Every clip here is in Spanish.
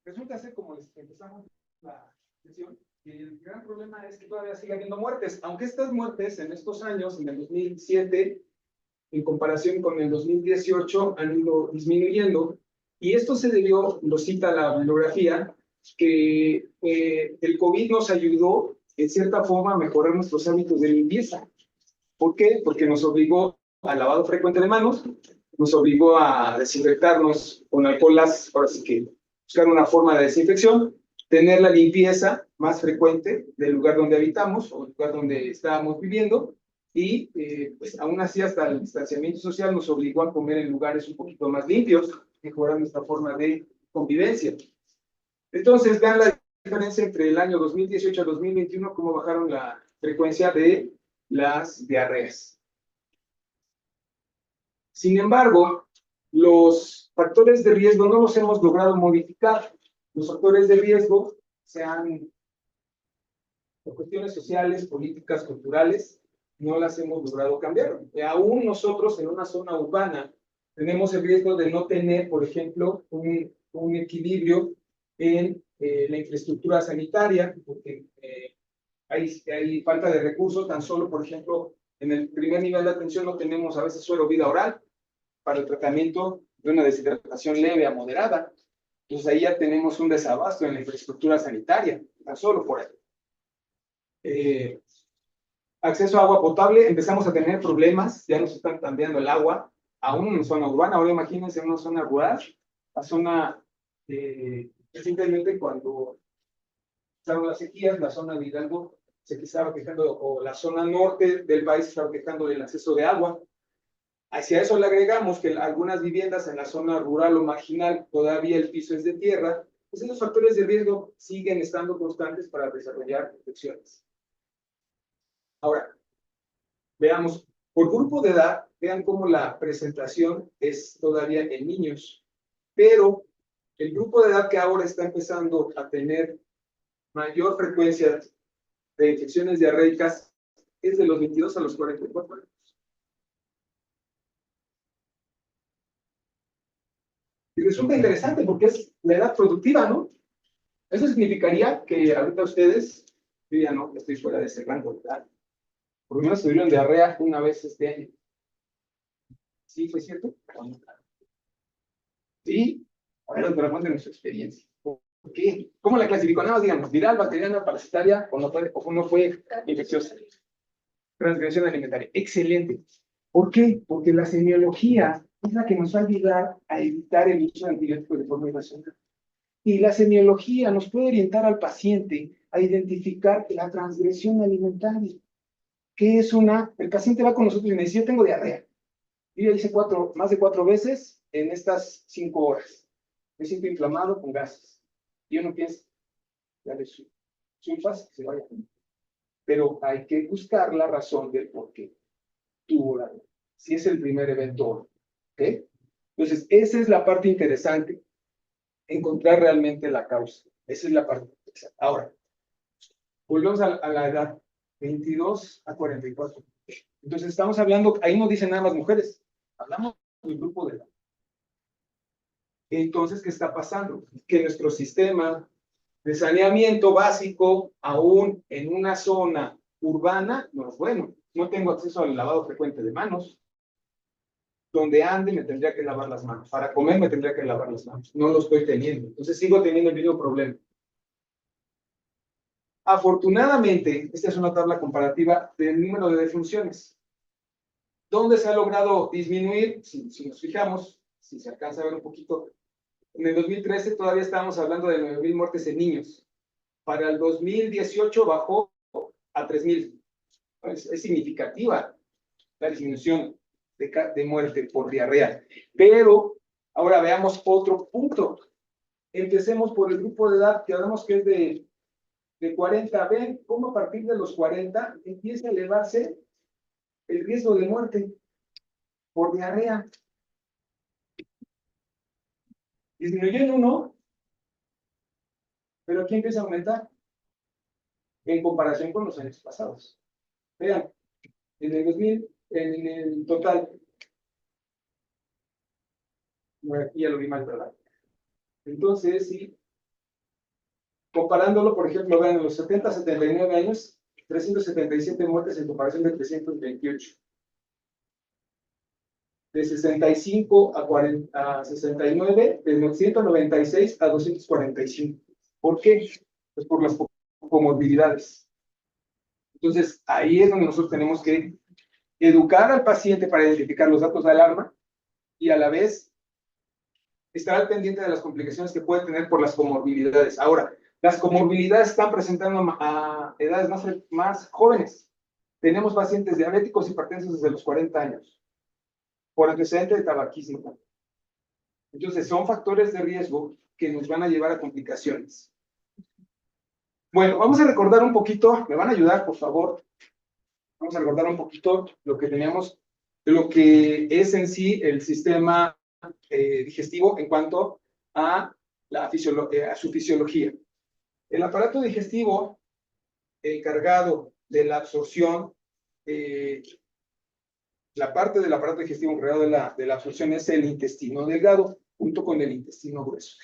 Resulta ser, como les empezamos la sesión, que el gran problema es que todavía sigue habiendo muertes, aunque estas muertes en estos años, en el 2007, en comparación con el 2018, han ido disminuyendo, y esto se debió, lo cita la bibliografía, que el COVID nos ayudó, en cierta forma, a mejorar nuestros hábitos de limpieza. ¿Por qué? Porque nos obligó al lavado frecuente de manos, nos obligó a desinfectarnos con alcohol, ahora sí que buscar una forma de desinfección, tener la limpieza más frecuente del lugar donde habitamos o del lugar donde estábamos viviendo, y pues aún así hasta el distanciamiento social nos obligó a comer en lugares un poquito más limpios, mejorando nuestra forma de convivencia. Entonces, vean la diferencia entre el año 2018 a 2021, cómo bajaron la frecuencia de las diarreas. Sin embargo, los factores de riesgo no los hemos logrado modificar. Los factores de riesgo sean por cuestiones sociales, políticas, culturales, no las hemos logrado cambiar. Aún nosotros en una zona urbana tenemos el riesgo de no tener, por ejemplo, un equilibrio en la infraestructura sanitaria, porque hay falta de recursos, tan solo, por ejemplo, en el primer nivel de atención no tenemos a veces suero vida oral para el tratamiento de una deshidratación leve a moderada. Entonces ahí ya tenemos un desabasto en la infraestructura sanitaria, tan solo por ahí. Acceso a agua potable, empezamos a tener problemas, ya nos están cambiando el agua, aún en zona urbana. Ahora imagínense en una zona rural, la zona, recientemente cuando empezaron las sequías, la zona de Hidalgo se estaba quejando, o la zona norte del país se estaba quejando del acceso de agua. Hacia eso le agregamos que algunas viviendas en la zona rural o marginal todavía el piso es de tierra, pues esos factores de riesgo siguen estando constantes para desarrollar infecciones. Ahora, veamos, por grupo de edad, vean cómo la presentación es todavía en niños, pero el grupo de edad que ahora está empezando a tener mayor frecuencia de infecciones diarreicas es de los 22 a los 44 años. Y resulta interesante porque es la edad productiva, ¿no? Eso significaría que ahorita ustedes, yo ya no, estoy fuera de ese rango de edad. Por lo menos tuvieron diarrea una vez este año. ¿Sí fue cierto? Sí. Ahora nos cuenten su experiencia. ¿Por qué? ¿Cómo la clasificó? Nada más digamos, viral, bacteriana, parasitaria, o no fue infecciosa. Transgresión alimentaria. Excelente. ¿Por qué? Porque la semiología es la que nos va a ayudar a evitar el uso de antibióticos de forma irracional. Y la semiología nos puede orientar al paciente a identificar la transgresión alimentaria, que es el paciente va con nosotros y me dice, yo tengo diarrea. Y yo hice más de 4 veces en estas 5 horas. Me siento inflamado con gases. Y uno piensa, dale sulfas, que se vaya. Pero hay que buscar la razón del por qué tuvo la diarrea. Si es el primer evento, ¿ok? Entonces, esa es la parte interesante, encontrar realmente la causa. Esa es la parte interesante. Ahora, volvemos a la edad, 22 a 44. Entonces, estamos hablando, ahí no dicen nada más mujeres, hablamos del grupo de edad. Entonces, ¿qué está pasando? Que nuestro sistema de saneamiento básico, aún en una zona urbana, no es bueno. No tengo acceso al lavado frecuente de manos. Donde ande me tendría que lavar las manos. Para comer me tendría que lavar las manos. No lo estoy teniendo. Entonces sigo teniendo el mismo problema. Afortunadamente, esta es una tabla comparativa del número de defunciones. ¿Dónde se ha logrado disminuir? Si nos fijamos, si se alcanza a ver un poquito, en el 2013 todavía estábamos hablando de 9,000 muertes en niños. Para el 2018 bajó a 3,000. Es significativa la disminución de muerte por diarrea. Pero ahora veamos otro punto. Empecemos por el grupo de edad que hablamos que es de 40. Ven cómo a partir de los 40 empieza a elevarse el riesgo de muerte por diarrea. Disminuyó en 1, pero aquí empieza a aumentar en comparación con los años pasados. Vean, en el 2000, en el total, bueno, aquí ya lo vi mal, ¿verdad? Entonces, sí, Comparándolo, por ejemplo, vean, en los 70 a 79 años, 377 muertes en comparación de 328. De 65 a, 40, a 69, de 196 a 245. ¿Por qué? Pues por las comorbilidades. Entonces, ahí es donde nosotros tenemos que educar al paciente para identificar los datos de alarma y a la vez estar al pendiente de las complicaciones que puede tener por las comorbilidades. Ahora, las comorbilidades están presentando a edades más jóvenes. Tenemos pacientes diabéticos y hipertensos desde los 40 años, por antecedente de tabaquismo. Entonces, son factores de riesgo que nos van a llevar a complicaciones. Bueno, vamos a recordar un poquito, me van a ayudar, por favor. Vamos a recordar un poquito lo que teníamos, lo que es en sí el sistema digestivo en cuanto a, a su fisiología. El aparato digestivo encargado de la absorción, la parte del aparato digestivo encargado de la absorción es el intestino delgado, junto con el intestino grueso.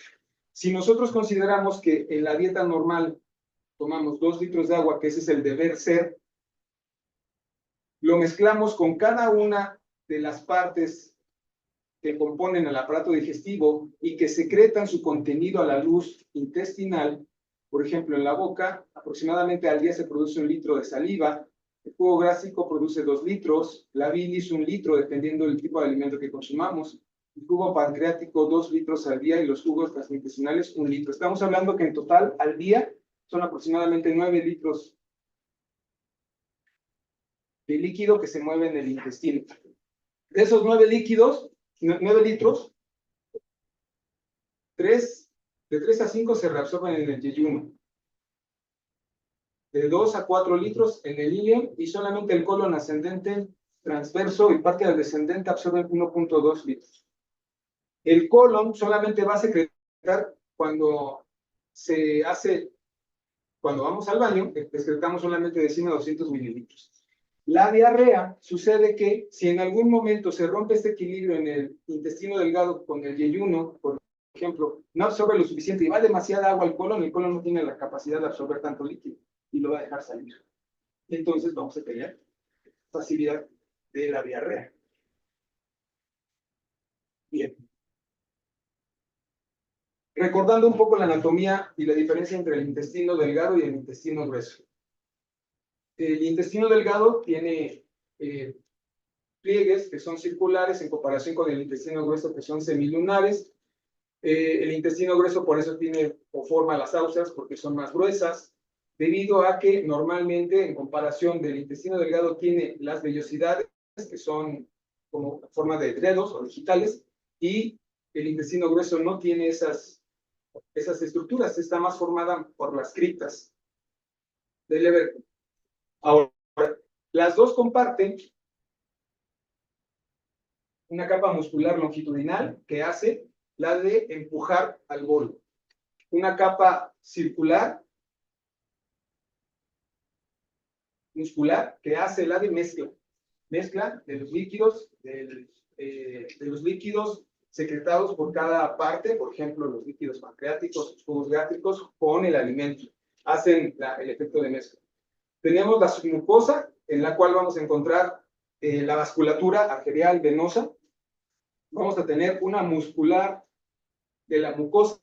Si nosotros consideramos que en la dieta normal tomamos 2 litros de agua, que ese es el deber ser, lo mezclamos con cada una de las partes que componen el aparato digestivo y que secretan su contenido a la luz intestinal. Por ejemplo, en la boca, aproximadamente al día se produce 1 litro de saliva, el jugo gástrico produce 2 litros, la bilis 1 litro, dependiendo del tipo de alimento que consumamos, el jugo pancreático 2 litros al día y los jugos gastrointestinales 1 litro. Estamos hablando que en total al día son aproximadamente 9 litros de líquido que se mueve en el intestino. De esos 9 litros, de 3 a 5 se reabsorben en el yeyuno. De 2 a 4 litros en el íleon y solamente el colon ascendente, transverso y parte del descendente absorben 1.2 litros. El colon solamente va a secretar cuando vamos al baño, excretamos solamente de 100 a 200 mililitros. La diarrea sucede que si en algún momento se rompe este equilibrio en el intestino delgado con el yeyuno, por ejemplo, no absorbe lo suficiente y va demasiada agua al colon, el colon no tiene la capacidad de absorber tanto líquido y lo va a dejar salir. Entonces vamos a tener facilidad de la diarrea. Bien. Recordando un poco la anatomía y la diferencia entre el intestino delgado y el intestino grueso. El intestino delgado tiene pliegues que son circulares en comparación con el intestino grueso que son semilunares. El intestino grueso por eso tiene o forma las ausas porque son más gruesas, debido a que normalmente en comparación del intestino delgado tiene las vellosidades que son como forma de dedos o digitales y el intestino grueso no tiene esas estructuras, está más formada por las criptas del Leber. Ahora, las dos comparten una capa muscular longitudinal que hace la de empujar al bolo. Una capa circular muscular que hace la de mezcla de los líquidos, secretados por cada parte, por ejemplo, los líquidos pancreáticos, los jugos gástricos, con el alimento. Hacen el efecto de mezcla. Tenemos la submucosa, en la cual vamos a encontrar la vasculatura arterial venosa. Vamos a tener una muscular de la mucosa,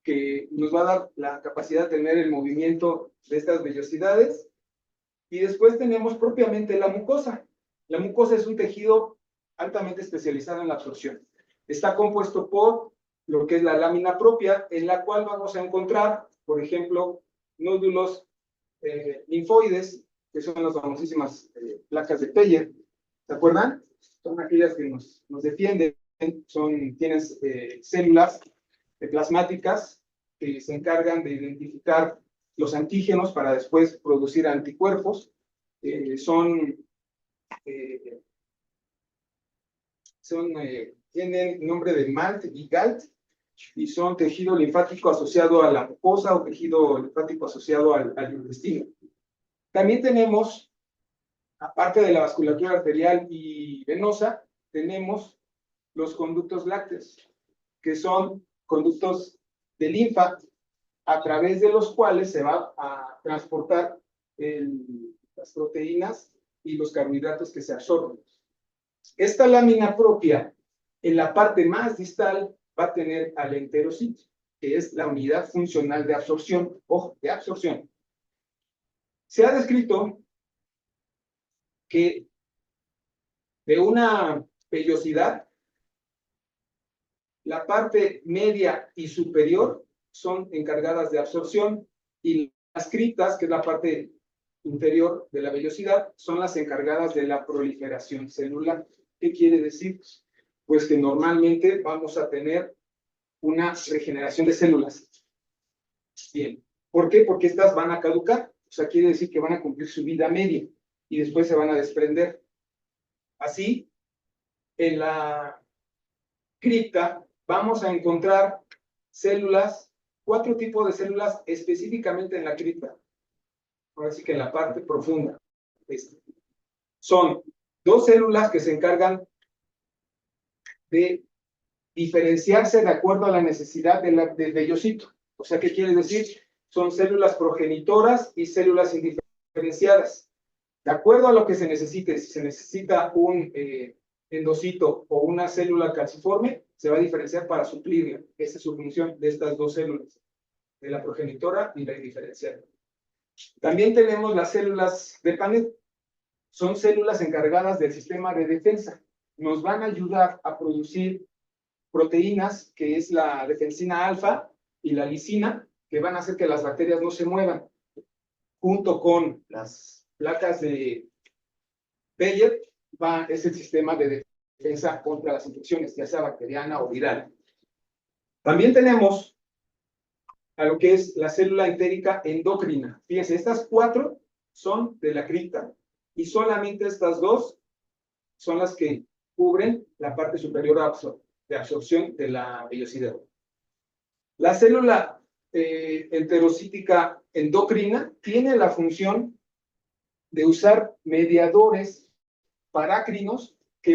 que nos va a dar la capacidad de tener el movimiento de estas vellosidades. Y después tenemos propiamente la mucosa. La mucosa es un tejido altamente especializado en la absorción. Está compuesto por lo que es la lámina propia, en la cual vamos a encontrar, por ejemplo, nódulos linfoides, que son las famosísimas placas de Peyer. ¿Se acuerdan? Son aquellas que nos defienden. Tienen células plasmáticas que se encargan de identificar los antígenos para después producir anticuerpos. Tienen nombre de MALT y GALT y son tejido linfático asociado a la mucosa o tejido linfático asociado al intestino. También tenemos, aparte de la vasculatura arterial y venosa, tenemos los conductos lácteos, que son conductos de linfa a través de los cuales se va a transportar las proteínas y los carbohidratos que se absorben. Esta lámina propia, en la parte más distal, va a tener al enterocito, que es la unidad funcional de absorción. Ojo, de absorción. Se ha descrito que de una vellosidad, la parte media y superior son encargadas de absorción y las criptas, que es la parte inferior de la vellosidad, son las encargadas de la proliferación celular. ¿Qué quiere decir? Pues que normalmente vamos a tener una regeneración de células. Bien. ¿Por qué? Porque estas van a caducar. O sea, quiere decir que van a cumplir su vida media y después se van a desprender. Así, en la cripta vamos a encontrar células, 4 tipos de células específicamente en la cripta. Ahora sí que en la parte profunda. Son 2 células que se encargan de diferenciarse de acuerdo a la necesidad del vellocito. O sea, ¿qué quiere decir? Son células progenitoras y células indiferenciadas. De acuerdo a lo que se necesite, si se necesita un endocito o una célula calciforme, se va a diferenciar para suplirla. Esa es su función de estas 2 células, de la progenitora y la indiferenciada. También tenemos las células de Paneth. Son células encargadas del sistema de defensa. Nos van a ayudar a producir proteínas, que es la defensina alfa y la lisina, que van a hacer que las bacterias no se muevan, junto con las placas de Bayer, es el sistema de defensa contra las infecciones, ya sea bacteriana o viral. También tenemos a lo que es la célula entérica endocrina. Fíjense, estas 4 son de la cripta y solamente estas 2 son las que cubren la parte superior de absorción de la vellosidad. La célula enterocítica endocrina tiene la función de usar mediadores parácrinos que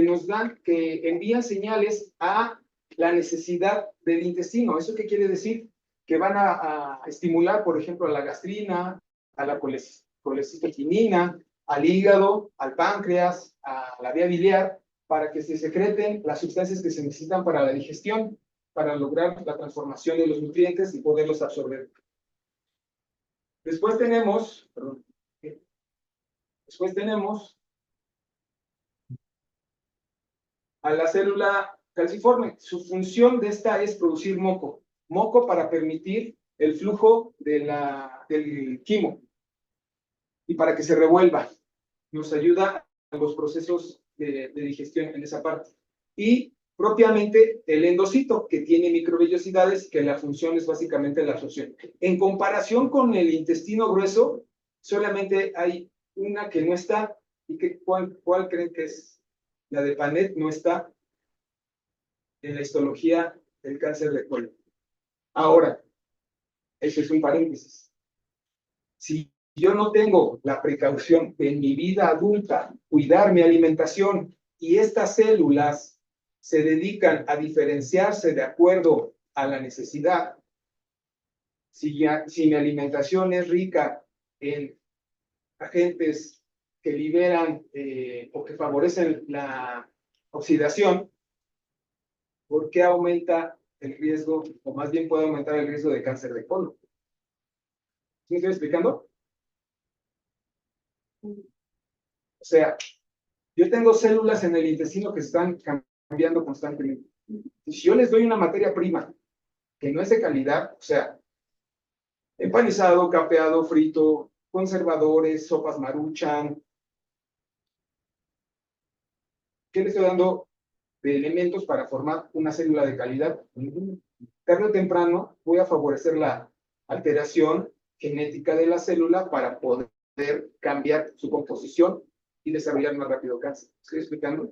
envían señales a la necesidad del intestino. ¿Eso qué quiere decir? Que van a estimular, por ejemplo, a la gastrina, a la colecistoquinina, al hígado, al páncreas, a la vía biliar, para que se secreten las sustancias que se necesitan para la digestión, para lograr la transformación de los nutrientes y poderlos absorber. Después tenemos a la célula calciforme. Su función de esta es producir moco. Moco para permitir el flujo del quimo y para que se revuelva. Nos ayuda a los procesos de digestión en esa parte. Y propiamente el endocito, que tiene microvellosidades, que la función es básicamente la absorción. En comparación con el intestino grueso, solamente hay una que no está. ¿Y cuál creen que es? La de Paneth no está en la histología del cáncer de colon. Ahora, eso es un paréntesis. Si yo no tengo la precaución de en mi vida adulta cuidar mi alimentación y estas células se dedican a diferenciarse de acuerdo a la necesidad, si mi alimentación es rica en agentes que liberan o que favorecen la oxidación, ¿por qué aumenta el riesgo, o más bien puede aumentar el riesgo de cáncer de colon? ¿Sí me estoy explicando? O sea, yo tengo células en el intestino que están cambiando constantemente. Y si yo les doy una materia prima que no es de calidad, o sea, empanizado, capeado, frito, conservadores, sopas Maruchan, ¿qué le estoy dando de elementos para formar una célula de calidad? Tarde o temprano voy a favorecer la alteración genética de la célula para poder cambiar su composición y desarrollar más rápido cáncer. ¿Estoy explicando?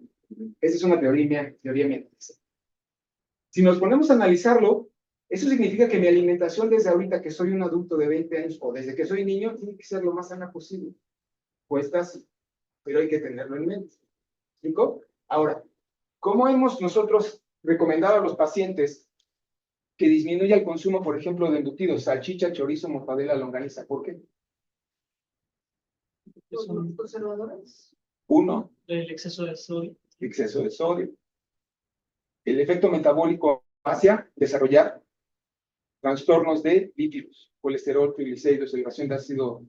Esa es una teoría mía. Si nos ponemos a analizarlo, eso significa que mi alimentación desde ahorita que soy un adulto de 20 años o desde que soy niño tiene que ser lo más sana posible. Cuesta así, pero hay que tenerlo en mente. ¿Explico? Ahora, ¿cómo hemos nosotros recomendado a los pacientes que disminuya el consumo, por ejemplo, de embutidos, salchicha, chorizo, mortadela, longaniza. ¿Por qué? Son conservadores. Uno, El exceso de sodio. exceso de sodio. El efecto metabólico hacia desarrollar trastornos de lípidos, colesterol, triglicéridos, elevación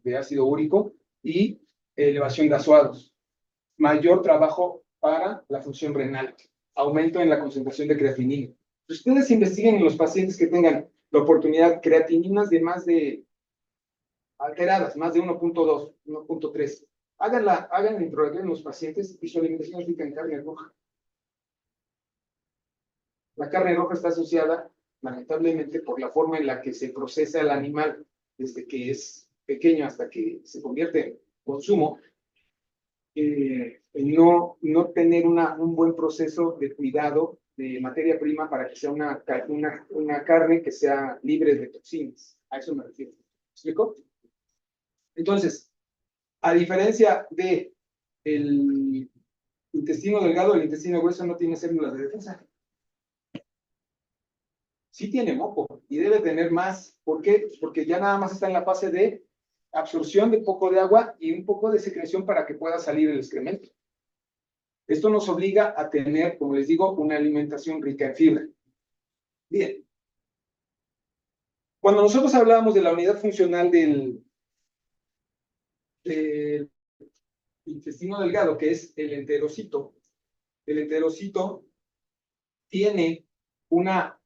de ácido úrico y elevación de azuados. Mayor trabajo para la función renal. Aumento en la concentración de creatinina. Ustedes investiguen en los pacientes que tengan la oportunidad, creatininas de más de alteradas, más de 1.2, 1.3. Hagan la introducción en los pacientes y su alimentación es rica en carne roja. La carne roja está asociada, lamentablemente, por la forma en la que se procesa el animal, desde que es pequeño hasta que se convierte en consumo, no tener un buen proceso de cuidado de materia prima para que sea una carne que sea libre de toxinas. A eso me refiero. ¿Me explico? Entonces, a diferencia de el intestino delgado, el intestino grueso no tiene células de defensa. Sí tiene moco y debe tener más. ¿Por qué? Porque ya nada más está en la fase de absorción de poco de agua y un poco de secreción para que pueda salir el excremento. Esto nos obliga a tener, como les digo, una alimentación rica en fibra. Bien. Cuando nosotros hablábamos de la unidad funcional del intestino delgado, que es el enterocito tiene una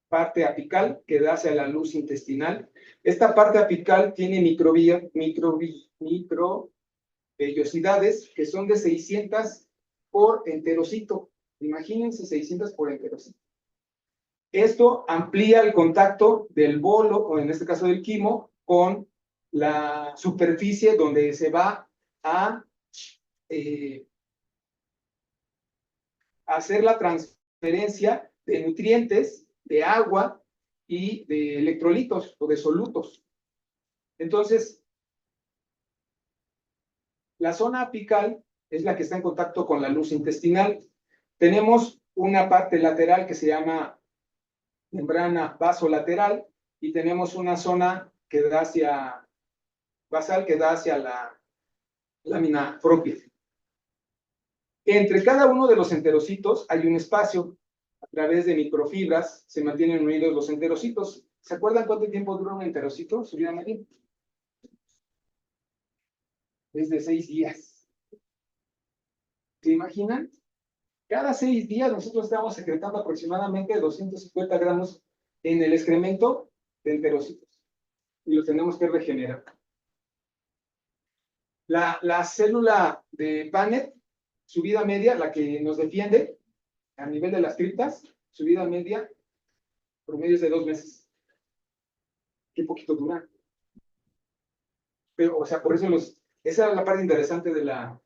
parte apical que da hacia la luz intestinal. Esta parte apical tiene microvellosidades que son de 600 por enterocito. Imagínense 600 por enterocito. Esto amplía el contacto del bolo, o en este caso del quimo, con la superficie donde se va a hacer la transferencia de nutrientes, de agua y de electrolitos o de solutos. Entonces, la zona apical es la que está en contacto con la luz intestinal. Tenemos una parte lateral que se llama membrana vasolateral y tenemos una zona que da hacia basal que da hacia la lámina propia. Entre cada uno de los enterocitos hay un espacio. A través de microfibras se mantienen unidos los enterocitos. ¿Se acuerdan cuánto tiempo dura un enterocito? Su vida media. Es de 6 días. ¿Se imaginan? Cada 6 días nosotros estamos secretando aproximadamente 250 gramos en el excremento de enterocitos. Y los tenemos que regenerar. La célula de Paneth, su vida media, la que nos defiende a nivel de las criptas, su vida media promedio es de 2 meses. Qué poquito dura. Pero, o sea, por eso esa es la parte interesante de la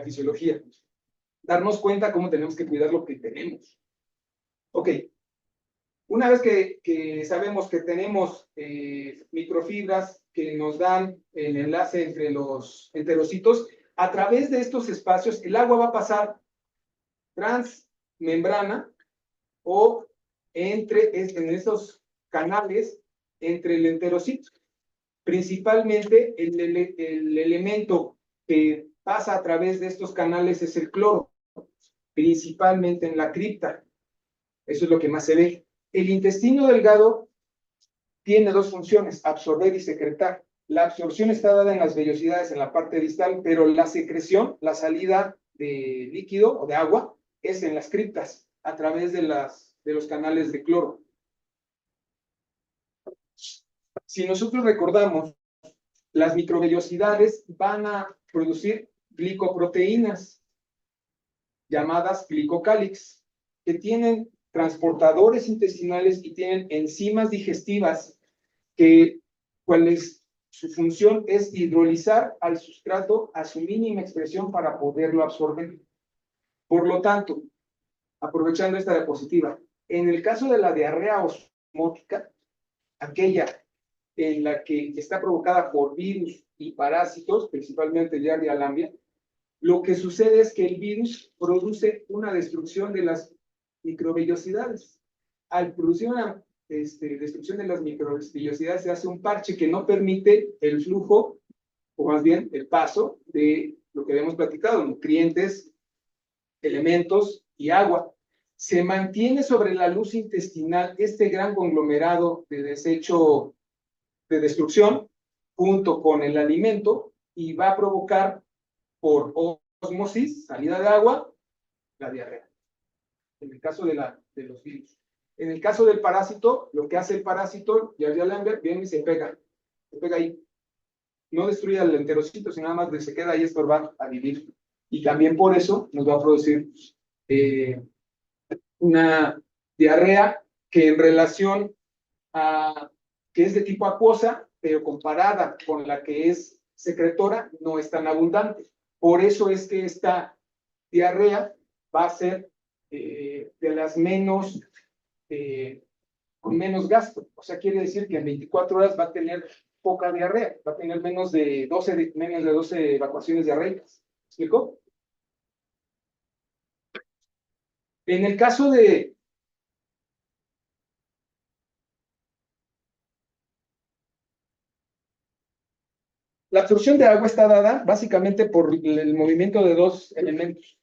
fisiología. Darnos cuenta cómo tenemos que cuidar lo que tenemos. Ok. Una vez que sabemos que tenemos microfibras que nos dan el enlace entre los enterocitos, a través de estos espacios el agua va a pasar transmembrana o en estos canales entre el enterocito. Principalmente el elemento que pasa a través de estos canales es el cloro, principalmente en la cripta. Eso es lo que más se ve. El intestino delgado tiene 2 funciones, absorber y secretar. La absorción está dada en las vellosidades en la parte distal, pero la secreción, la salida de líquido o de agua, es en las criptas, a través de los canales de cloro. Si nosotros recordamos, las microvellosidades van a producir glicoproteínas, llamadas glicocálix, que tienen transportadores intestinales y tienen enzimas digestivas su función es hidrolizar al sustrato a su mínima expresión para poderlo absorber. Por lo tanto, aprovechando esta diapositiva, en el caso de la diarrea osmótica, aquella en la que está provocada por virus y parásitos, principalmente Giardia lamblia, lo que sucede es que el virus produce una destrucción de las microvellosidades. Al producir una destrucción de las microvellosidades, se hace un parche que no permite el flujo, o más bien el paso de lo que habíamos platicado, nutrientes, elementos y agua. Se mantiene sobre la luz intestinal este gran conglomerado de desecho de destrucción junto con el alimento y va a provocar por ósmosis, salida de agua, la diarrea. En el caso de los virus. En el caso del parásito, lo que hace el parásito, Yerlia Lambert, viene y se pega ahí. No destruye al enterocito, sino nada más se queda ahí a estorbar, a vivir. Y también por eso nos va a producir una diarrea que en relación a que es de tipo acuosa, pero comparada con la que es secretora, no es tan abundante. Por eso es que esta diarrea va a ser de las menos, con menos gasto. O sea, quiere decir que en 24 horas va a tener poca diarrea, va a tener menos de 12 evacuaciones diarreicas. ¿Me explico? En el caso de la absorción de agua está dada básicamente por el movimiento de dos elementos.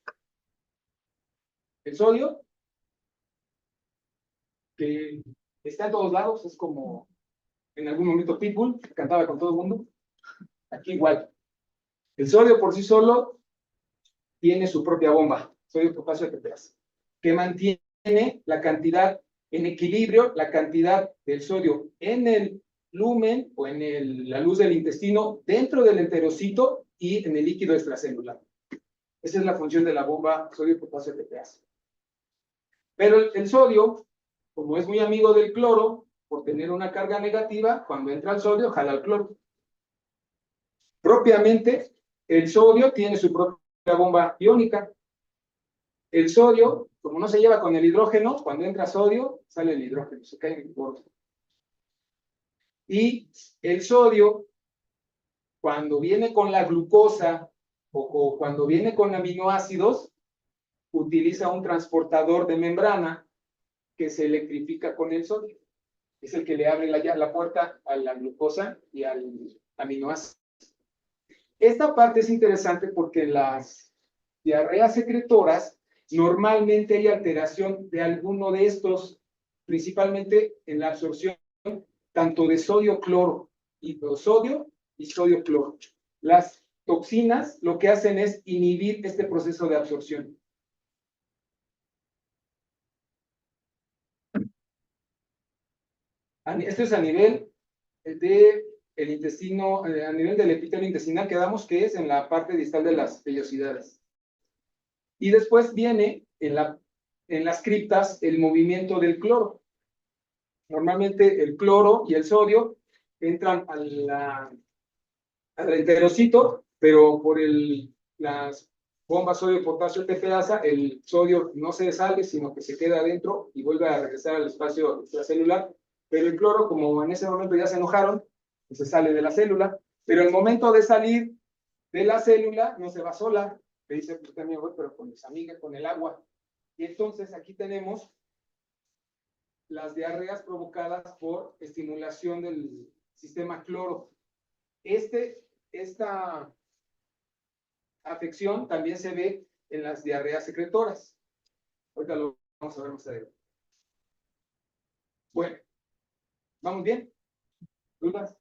El sodio, que está en todos lados, es como en algún momento Pitbull, que cantaba con todo el mundo. Aquí igual. El sodio por sí solo tiene su propia bomba, sodio potasio ATPase, que mantiene la cantidad en equilibrio, la cantidad del sodio en el lumen o en la luz del intestino, dentro del enterocito y en el líquido extracelular. Esa es la función de la bomba sodio potasio ATPase. Pero el sodio, como es muy amigo del cloro, por tener una carga negativa, cuando entra el sodio, jala el cloro. Propiamente, el sodio tiene su propia bomba iónica. El sodio, como no se lleva con el hidrógeno, cuando entra sodio, sale el hidrógeno, se cae en el borde. Y el sodio, cuando viene con la glucosa o cuando viene con aminoácidos, utiliza un transportador de membrana que se electrifica con el sodio. Es el que le abre la puerta a la glucosa y al aminoácido. Esta parte es interesante porque en las diarreas secretoras normalmente hay alteración de alguno de estos, principalmente en la absorción tanto de sodio-cloro, hidrosodio y sodio-cloro. Las toxinas lo que hacen es inhibir este proceso de absorción. Esto es a nivel del intestino, a nivel del epitelio intestinal, quedamos que es en la parte distal de las vellosidades. Y después viene en las criptas el movimiento del cloro. Normalmente el cloro y el sodio entran al enterocito, pero por las bombas sodio-potasio ATPasa, el sodio no se sale, sino que se queda adentro y vuelve a regresar al espacio extracelular. Pero el cloro, como en ese momento ya se enojaron, pues se sale de la célula. Pero el momento de salir de la célula no se va sola. Me dice, pues también voy, pero con mis amigas, con el agua. Y entonces aquí tenemos las diarreas provocadas por estimulación del sistema cloro. Esta afección también se ve en las diarreas secretoras. Ahorita lo vamos a ver más adelante. Bueno, ¿vamos bien? ¿Dudas?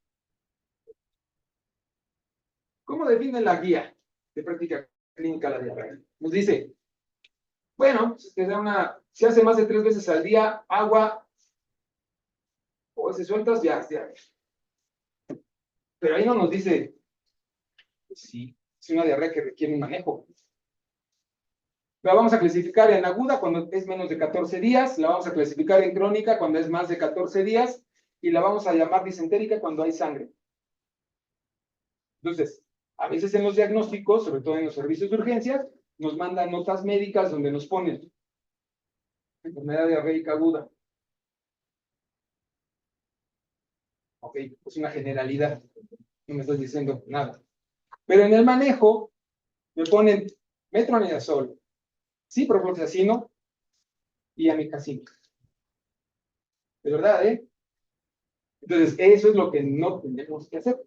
¿Cómo define la guía de práctica clínica la diarrea? Nos dice, bueno, si hace más de 3 veces al día, agua, o se sueltas, ya. Pero ahí no nos dice, pues sí, es una diarrea que requiere un manejo. La vamos a clasificar en aguda cuando es menos de 14 días, la vamos a clasificar en crónica cuando es más de 14 días, y la vamos a llamar disentérica cuando hay sangre. Entonces, a veces en los diagnósticos, sobre todo en los servicios de urgencias, nos mandan notas médicas donde nos ponen enfermedad diarreica aguda. Ok, es una generalidad, no me estás diciendo nada. Pero en el manejo, me ponen metronidazol, ciprofloxacino y amikacina. De verdad, ¿eh? Entonces, eso es lo que no tenemos que hacer.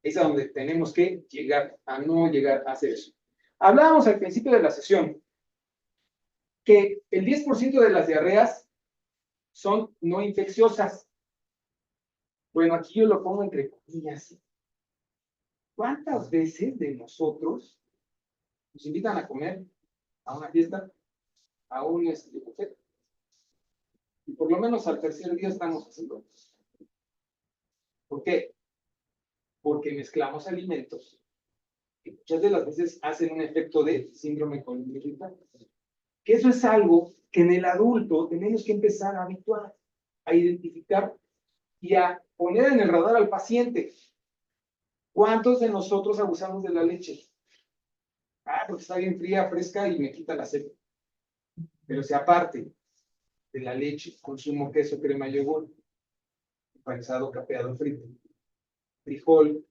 Es a donde tenemos que llegar, a no llegar a hacer eso. Hablábamos al principio de la sesión que el 10% de las diarreas son no infecciosas. Bueno, aquí yo lo pongo entre comillas. ¿Cuántas veces de nosotros nos invitan a comer a una fiesta, a un buffet? Y por lo menos al tercer día estamos haciendo. ¿Por qué? Porque mezclamos alimentos que muchas de las veces hacen un efecto de síndrome colon-irritable. Que eso es algo que en el adulto tenemos que empezar a habituar, a identificar y a poner en el radar al paciente. ¿Cuántos de nosotros abusamos de la leche? Ah, porque está bien fría, fresca y me quita la sed. Pero si aparte de la leche consumo queso, crema, yogur, empanizado, capeado, frito, frijol,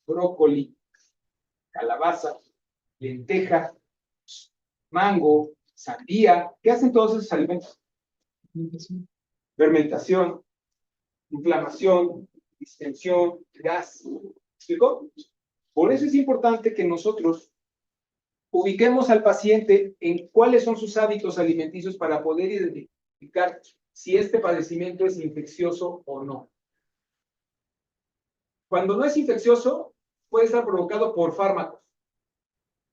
brócoli, calabaza, lenteja, mango, sandía, ¿qué hacen todos esos alimentos? Fermentación, inflamación, distensión, gas. ¿Me explico? Por eso es importante que nosotros ubiquemos al paciente en cuáles son sus hábitos alimenticios para poder identificar si este padecimiento es infeccioso o no. Cuando no es infeccioso, puede estar provocado por fármacos.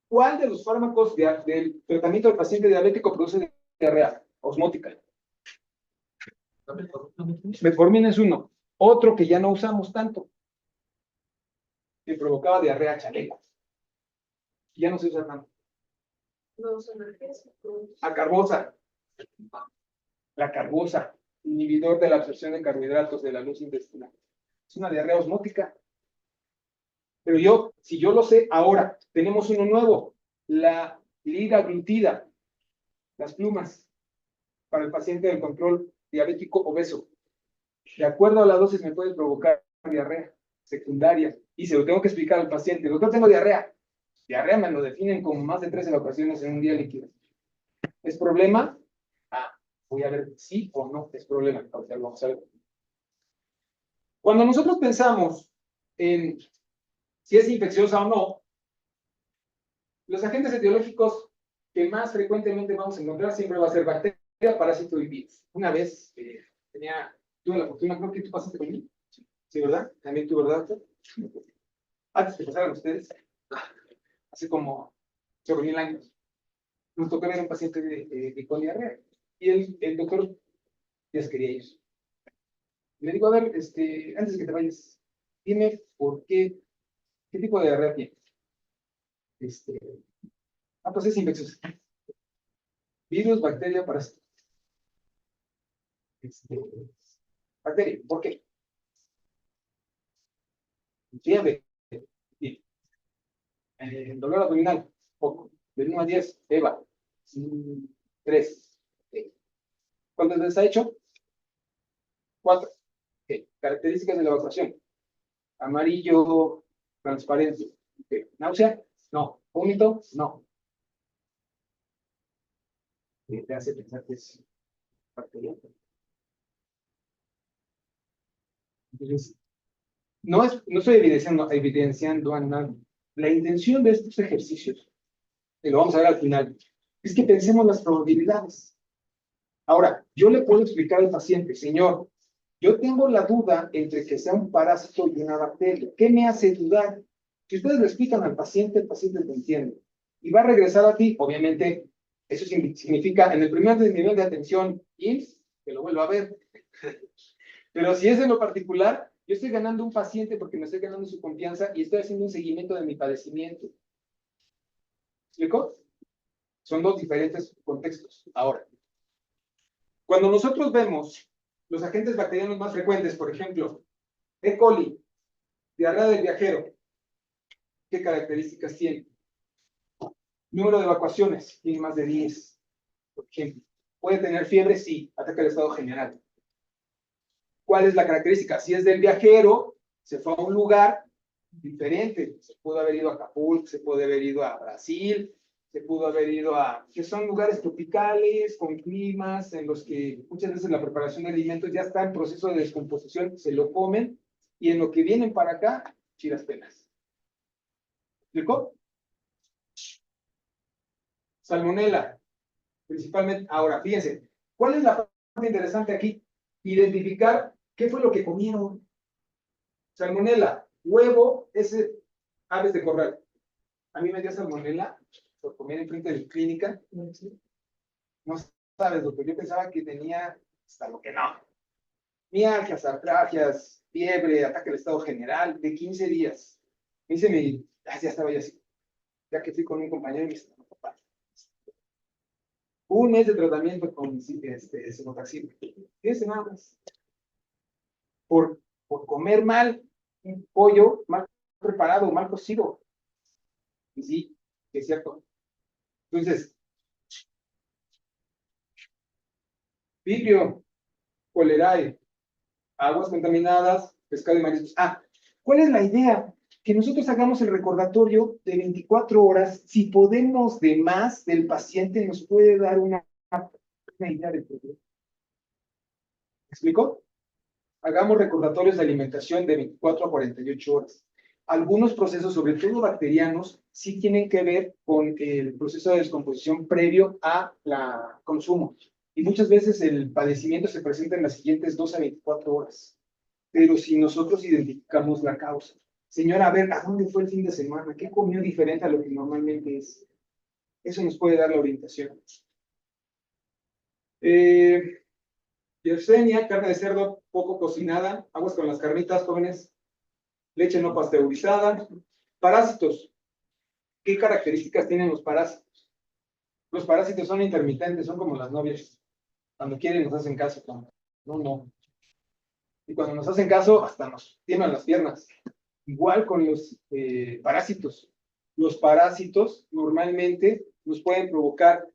¿Cuál de los fármacos del tratamiento del paciente diabético produce diarrea osmótica? Metformina es uno. Otro que ya no usamos tanto, que provocaba diarrea chaleco. Ya no se usa tanto. Los analgésicos. Acarbosa. La carbosa, inhibidor de la absorción de carbohidratos de la luz intestinal. Es una diarrea osmótica. Pero si yo lo sé ahora, tenemos uno nuevo, la liraglutida, las plumas, para el paciente del control diabético obeso. De acuerdo a la dosis me puede provocar diarrea secundaria. Y se lo tengo que explicar al paciente. Doctor, tengo diarrea. Diarrea me lo definen como más de 3 evacuaciones en un día líquido. ¿Es problema? Voy a ver sí o no es problema. Vamos a ver. Cuando nosotros pensamos en si es infecciosa o no, los agentes etiológicos que más frecuentemente vamos a encontrar siempre va a ser bacteria, parásito y virus. Una vez tuve la fortuna, creo que tú pasaste conmigo. Sí, ¿verdad? También tú, ¿verdad? Antes de que pasaran ustedes, hace como 8,000 años, nos tocó ver a un paciente con diarrea. Y el doctor ya se quería ir. Le digo, a ver, antes de que te vayas, dime qué tipo de diarrea tienes. Pues es infecciosa. Virus, bacteria, parásito. Bacteria, ¿por qué? Fiebre. Sí. Dolor abdominal, poco. Del 1 a 10, EVA. 3. ¿Cuántas veces ha hecho? 4. Características de la evacuación. Amarillo, transparente. ¿Náusea? No. ¿Vómito? No. Te hace pensar que es bacteriano. Entonces, no estoy evidenciando a nadie. La intención de estos ejercicios, y lo vamos a ver al final, es que pensemos las probabilidades. Ahora, yo le puedo explicar al paciente, señor, yo tengo la duda entre que sea un parásito y una bacteria. ¿Qué me hace dudar? Si ustedes le explican al paciente, el paciente lo entiende. Y va a regresar a ti, obviamente, eso significa en el primer nivel de atención, IMSS, que lo vuelva a ver. Pero si es en lo particular, yo estoy ganando un paciente porque me estoy ganando su confianza y estoy haciendo un seguimiento de mi padecimiento. ¿Explico? Son dos diferentes contextos. Ahora, cuando nosotros vemos los agentes bacterianos más frecuentes, por ejemplo, E. coli, diarrea del viajero, ¿qué características tiene? Número de evacuaciones, tiene más de 10, por ejemplo. ¿Puede tener fiebre? Sí, ataca el estado general. ¿Cuál es la característica? Si es del viajero, se fue a un lugar diferente. Se pudo haber ido a Acapulco, se puede haber ido a Brasil, se pudo haber ido a, que son lugares tropicales, con climas en los que muchas veces la preparación de alimentos ya está en proceso de descomposición, se lo comen, y en lo que vienen para acá, chiras penas. ¿Explicó? Salmonela, principalmente. Ahora, fíjense, ¿cuál es la parte interesante aquí? Identificar qué fue lo que comieron. Salmonela, huevo, ese, aves de corral. A mí me dio salmonela por comer enfrente de la clínica. No sabes, doctor, yo pensaba que tenía hasta lo que no. Mialgias, artralgias, fiebre, ataque del estado general, de 15 días. Me dice ya estaba yo así. Ya que fui con un compañero y me dice, no, papá, un mes de tratamiento con cefotaxib. Fíjense nada más. Por comer mal, un pollo mal preparado, mal cocido. Y sí, es cierto. Entonces, vidrio, cholerae, aguas contaminadas, pescado y mariscos. ¿Cuál es la idea? Que nosotros hagamos el recordatorio de 24 horas. Si podemos de más del paciente, nos puede dar una idea del problema. ¿Me explico? Hagamos recordatorios de alimentación de 24 a 48 horas. Algunos procesos, sobre todo bacterianos, sí tienen que ver con el proceso de descomposición previo a la consumo. Y muchas veces el padecimiento se presenta en las siguientes 2 a 24 horas. Pero si nosotros identificamos la causa, señora, a ver, ¿a dónde fue el fin de semana? ¿Qué comió diferente a lo que normalmente es? Eso nos puede dar la orientación. Yersenia, carne de cerdo poco cocinada, aguas con las carnitas, jóvenes, leche no pasteurizada. Parásitos. ¿Qué características tienen los parásitos? Los parásitos son intermitentes, son como las novias. Cuando quieren nos hacen caso, cuando no, no. Y cuando nos hacen caso, hasta nos tiemblan las piernas. Igual con los parásitos. Los parásitos normalmente nos pueden provocar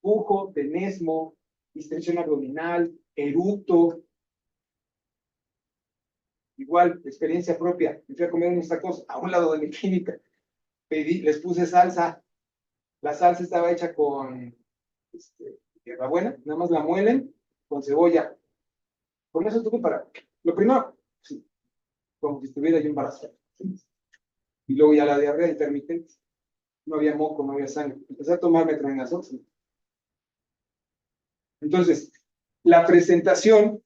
pujo, tenesmo, distensión abdominal, eructo. Igual, experiencia propia. Me fui a comer unos tacos a un lado de mi clínica. Les puse salsa. La salsa estaba hecha con hierbabuena, nada más la muelen con cebolla. Con eso tuve para. Lo primero, sí, como si estuviera yo embarazada. Y luego ya la diarrea intermitente. No había moco, no había sangre. Empecé a tomar metronidazol. Entonces, la presentación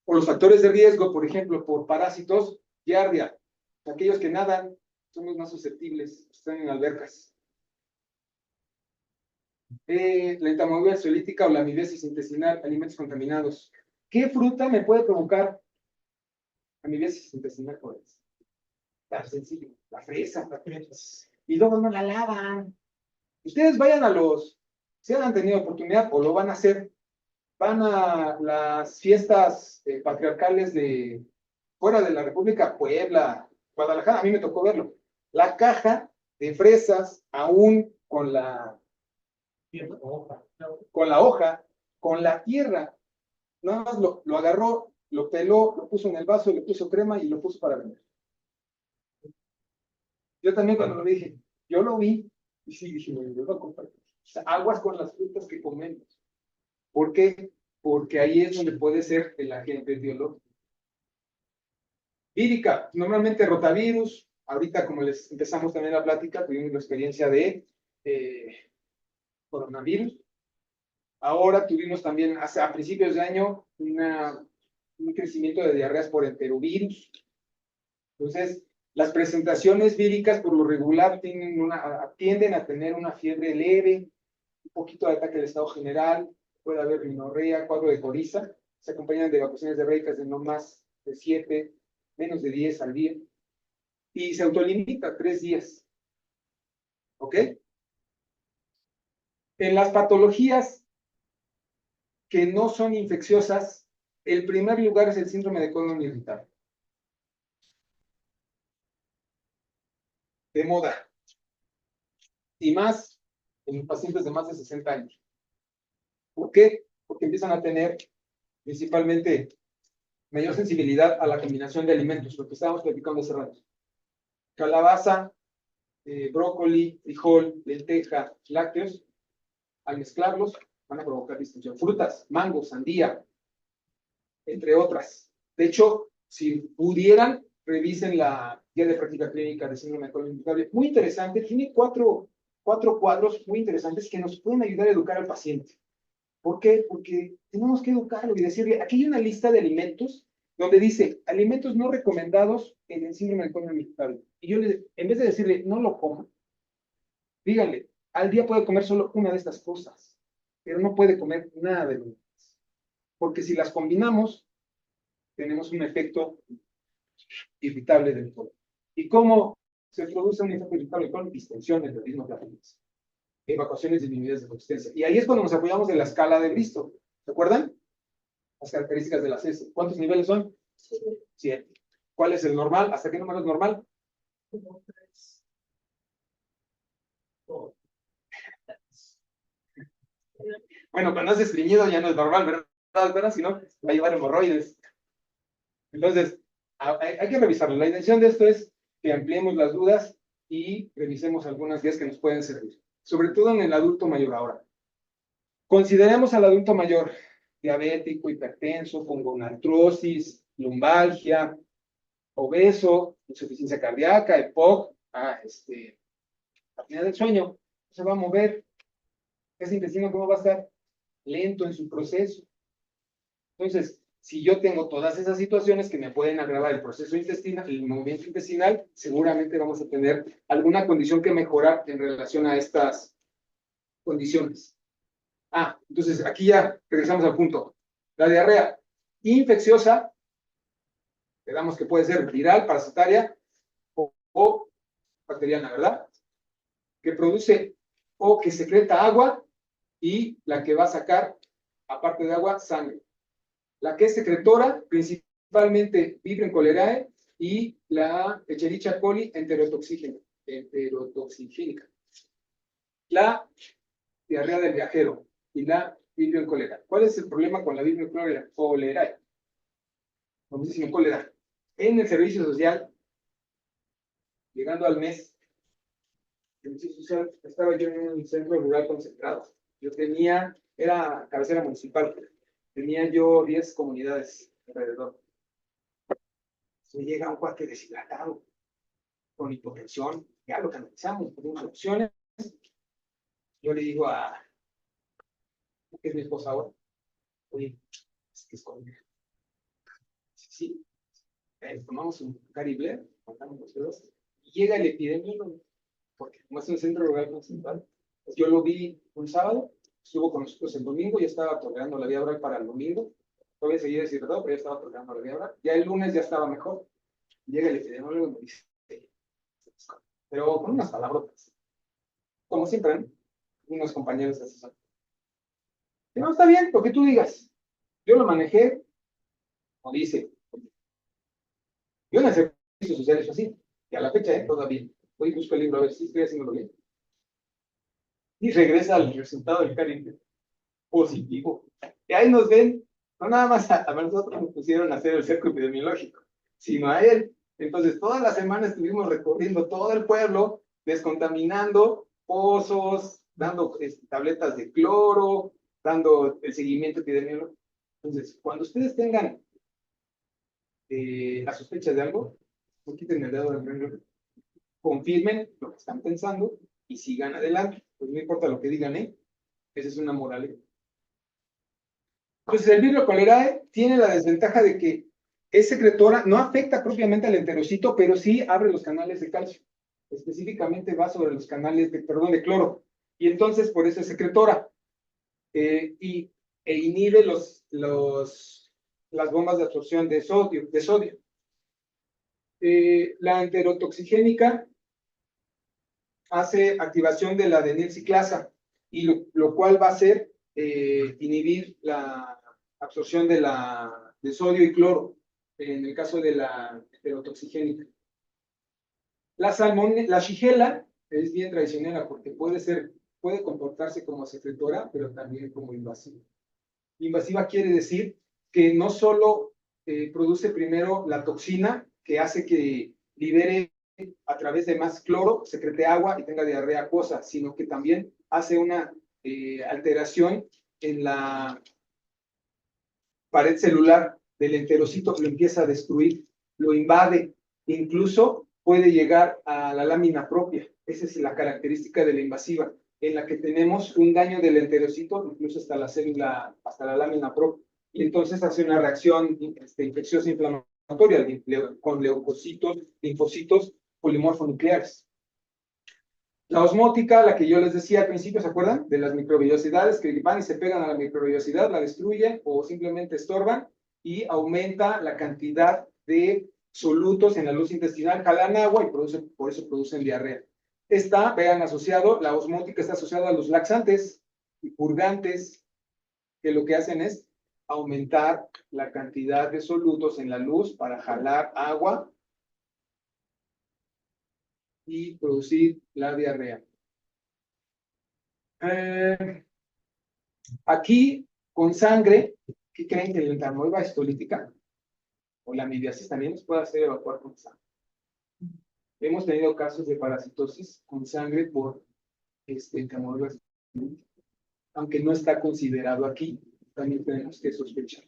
o los factores de riesgo, por ejemplo, por parásitos, giardia. Aquellos que nadan somos más susceptibles, están en albercas. La entamoeba celítica o la amibiasis intestinal, alimentos contaminados. ¿Qué fruta me puede provocar amibiasis intestinal? Pues, tan sencillo, la fresa. Y luego no la lavan. Ustedes vayan si han tenido oportunidad o lo van a hacer, van a las fiestas patriarcales de fuera de la República, Puebla, Guadalajara, a mí me tocó verlo. La caja de fresas, aún con la hoja, con la tierra, nada más lo agarró, lo peló, lo puso en el vaso, le puso crema y lo puso para vender. Yo también cuando lo dije, yo lo vi y sí dije, me lo voy a compartir. O sea, aguas con las frutas que comemos. ¿Por qué? Porque ahí es donde puede ser el agente biológico. Vírica, normalmente rotavirus. Ahorita, como les empezamos también la plática, tuvimos la experiencia de coronavirus. Ahora tuvimos también, a principios de año, un crecimiento de diarreas por enterovirus. Entonces, las presentaciones víricas por lo regular tienden a tener una fiebre leve, un poquito de ataque del estado general, puede haber rinorrea, cuadro de coriza, se acompañan de evacuaciones diarreicas de no más de 7, menos de 10 al día, y se autolimita 3 días. ¿Ok? En las patologías que no son infecciosas, el primer lugar es el síndrome de colon irritable. De moda. Y más en pacientes de más de 60 años. ¿Por qué? Porque empiezan a tener principalmente mayor sensibilidad a la combinación de alimentos, lo que estábamos platicando hace rato. Calabaza, brócoli, frijol, lenteja, lácteos, al mezclarlos van a provocar distinción. Frutas, mango, sandía, entre otras. De hecho, si pudieran, revisen la guía de práctica clínica de síndrome de colon irritable. Muy interesante, tiene cuatro cuadros muy interesantes que nos pueden ayudar a educar al paciente. ¿Por qué? Porque tenemos que educarlo y decirle, aquí hay una lista de alimentos donde dice, alimentos no recomendados en el síndrome del colon irritable. Y yo, en vez de decirle, no lo coma, díganle, al día puede comer solo una de estas cosas, pero no puede comer nada de lo demás. Porque si las combinamos, tenemos un efecto irritable del colon. ¿Y cómo se produce un efecto irritable del colon? Distensión del ritmo de la evacuaciones disminuidas de consistencia. Y ahí es cuando nos apoyamos de la escala de Bristol. ¿Se acuerdan? Las características de las S. ¿Cuántos niveles son? 7. ¿Cuál es el normal? ¿Hasta qué número es normal? Bueno, cuando hace estreñido ya no es normal, ¿verdad? ¿Verdad? Si no, va a llevar hemorroides. Entonces, hay que revisarlo. La intención de esto es que ampliemos las dudas y revisemos algunas guías que nos pueden servir. Sobre todo en el adulto mayor ahora. Consideremos al adulto mayor diabético, hipertenso, con gonartrosis, lumbalgia, obeso, insuficiencia cardíaca, EPOC, apnea del sueño. Se va a mover. Ese intestino, ¿cómo va a estar? Lento en su proceso. Entonces, si yo tengo todas esas situaciones que me pueden agravar el proceso intestinal, el movimiento intestinal, seguramente vamos a tener alguna condición que mejorar en relación a estas condiciones. Entonces aquí ya regresamos al punto. La diarrea infecciosa, digamos que puede ser viral, parasitaria o bacteriana, ¿verdad? Que produce o que secreta agua y la que va a sacar, aparte de agua, sangre. La que es secretora, principalmente Vibrio cholerae y la Escherichia coli enterotoxigénica. La diarrea del viajero y la Vibrio cholerae. ¿Cuál es el problema con la Vibrio cholerae? Famosísimo cólera. En el servicio social, llegando al mes, servicio social, estaba yo en un centro rural concentrado. Era cabecera municipal, tenía yo 10 comunidades alrededor. Me llega un cuate deshidratado, con hipotensión, ya lo canalizamos, ponemos opciones. Yo le digo que es mi esposa ahora, oye, es que es con sí, tomamos un Cari Blair, mandamos los dedos, y llega el epidemiólogo, porque como es un centro rural concentrado, pues yo lo vi un sábado, estuvo con nosotros el domingo, ya estaba tolerando la vía oral para el domingo, todavía seguía deshidratado, pero ya estaba tolerando la vía oral, ya el lunes ya estaba mejor, llega el epidemiólogo y me dice, pero con unas palabrotas, como siempre, ¿no? Unos compañeros de asesor. Que no, está bien, lo que tú digas. Yo lo manejé, como dice, yo en el servicio social es así, y a la fecha, todavía. Voy y busco el libro a ver si estoy haciéndolo bien. Y regresa al resultado del cariño positivo. Y ahí nos ven, no nada más a nosotros nos pusieron a hacer el cerco epidemiológico, sino a él. Entonces, toda la semana estuvimos recorriendo todo el pueblo, descontaminando pozos, dando tabletas de cloro, dando el seguimiento epidemiológico. Entonces, cuando ustedes tengan la sospecha de algo, no quiten el dedo del renglón, confirmen lo que están pensando y sigan adelante. Pues no importa lo que digan, esa es una moraleja. Entonces, el Vibrio cholerae tiene la desventaja de que es secretora, no afecta propiamente al enterocito, pero sí abre los canales de calcio. Específicamente va sobre los canales de cloro. Y entonces, por eso es secretora. E inhibe las bombas de absorción de sodio. La enterotoxigénica hace activación de la adenilciclasa, y lo cual va a hacer inhibir la absorción de sodio y cloro, en el caso de la enterotoxigénica. La Shigella es bien traicionera porque puede comportarse como secretora, pero también como invasiva. Invasiva quiere decir que no solo produce primero la toxina, que hace que libere a través de más cloro secrete agua y tenga diarrea acuosa, sino que también hace una alteración en la pared celular del enterocito, lo empieza a destruir, lo invade, incluso puede llegar a la lámina propia. Esa es la característica de la invasiva, en la que tenemos un daño del enterocito, incluso hasta la célula, hasta la lámina propia. Y entonces hace una reacción infecciosa inflamatoria con leucocitos, linfocitos polimorfonucleares. La osmótica, la que yo les decía al principio, ¿se acuerdan? De las microvellosidades que van y se pegan a la microvellosidad, la destruyen o simplemente estorban y aumenta la cantidad de solutos en la luz intestinal, jalan agua y por eso producen diarrea. Vean, asociado, la osmótica está asociada a los laxantes y purgantes, que lo que hacen es aumentar la cantidad de solutos en la luz para jalar agua y producir la diarrea. Aquí, con sangre, ¿qué creen que la amoeba histolítica o la amibiasis también nos puede hacer evacuar con sangre? Hemos tenido casos de parasitosis con sangre por amoeba histolítica. Aunque no está considerado aquí, también tenemos que sospechar.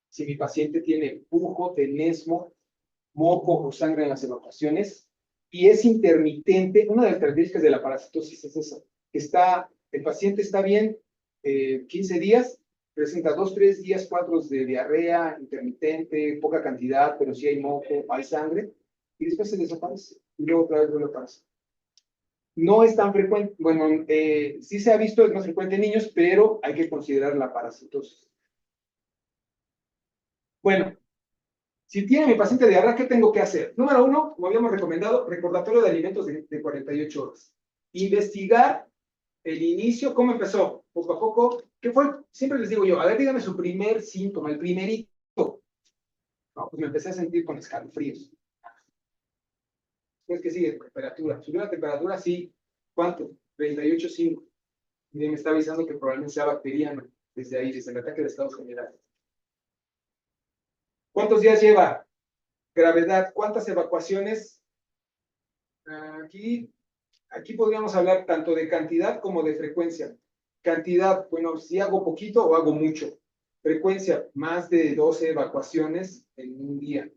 Si mi paciente tiene pujo, tenesmo, moco o sangre en las evacuaciones y es intermitente, una de las características de la parasitosis es esa, que el paciente está bien 15 días, presenta 2, 3 días, 4 de diarrea intermitente, poca cantidad, pero sí hay moco, hay sangre, y después se desaparece, y luego otra vez vuelve a aparecer. No es tan frecuente, bueno, sí se ha visto, es más frecuente en niños, pero hay que considerar la parasitosis. Bueno, si tiene mi paciente diarrea, ¿qué tengo que hacer? Número 1, como habíamos recomendado, recordatorio de alimentos de 48 horas. Investigar el inicio, cómo empezó, poco a poco. ¿Qué fue? Siempre les digo yo, a ver, dígame su primer síntoma, el primerito. No, pues me empecé a sentir con escalofríos. Después, ¿qué sigue? Temperatura. ¿Subió la temperatura? Sí. ¿Cuánto? 38,5. Y me está avisando que probablemente sea bacteriano. Desde ahí, desde el ataque de estado general. ¿Cuántos días lleva? Gravedad. ¿Cuántas evacuaciones? Aquí podríamos hablar tanto de cantidad como de frecuencia. Cantidad, bueno, si hago poquito o hago mucho. Frecuencia, más de 12 evacuaciones en un día.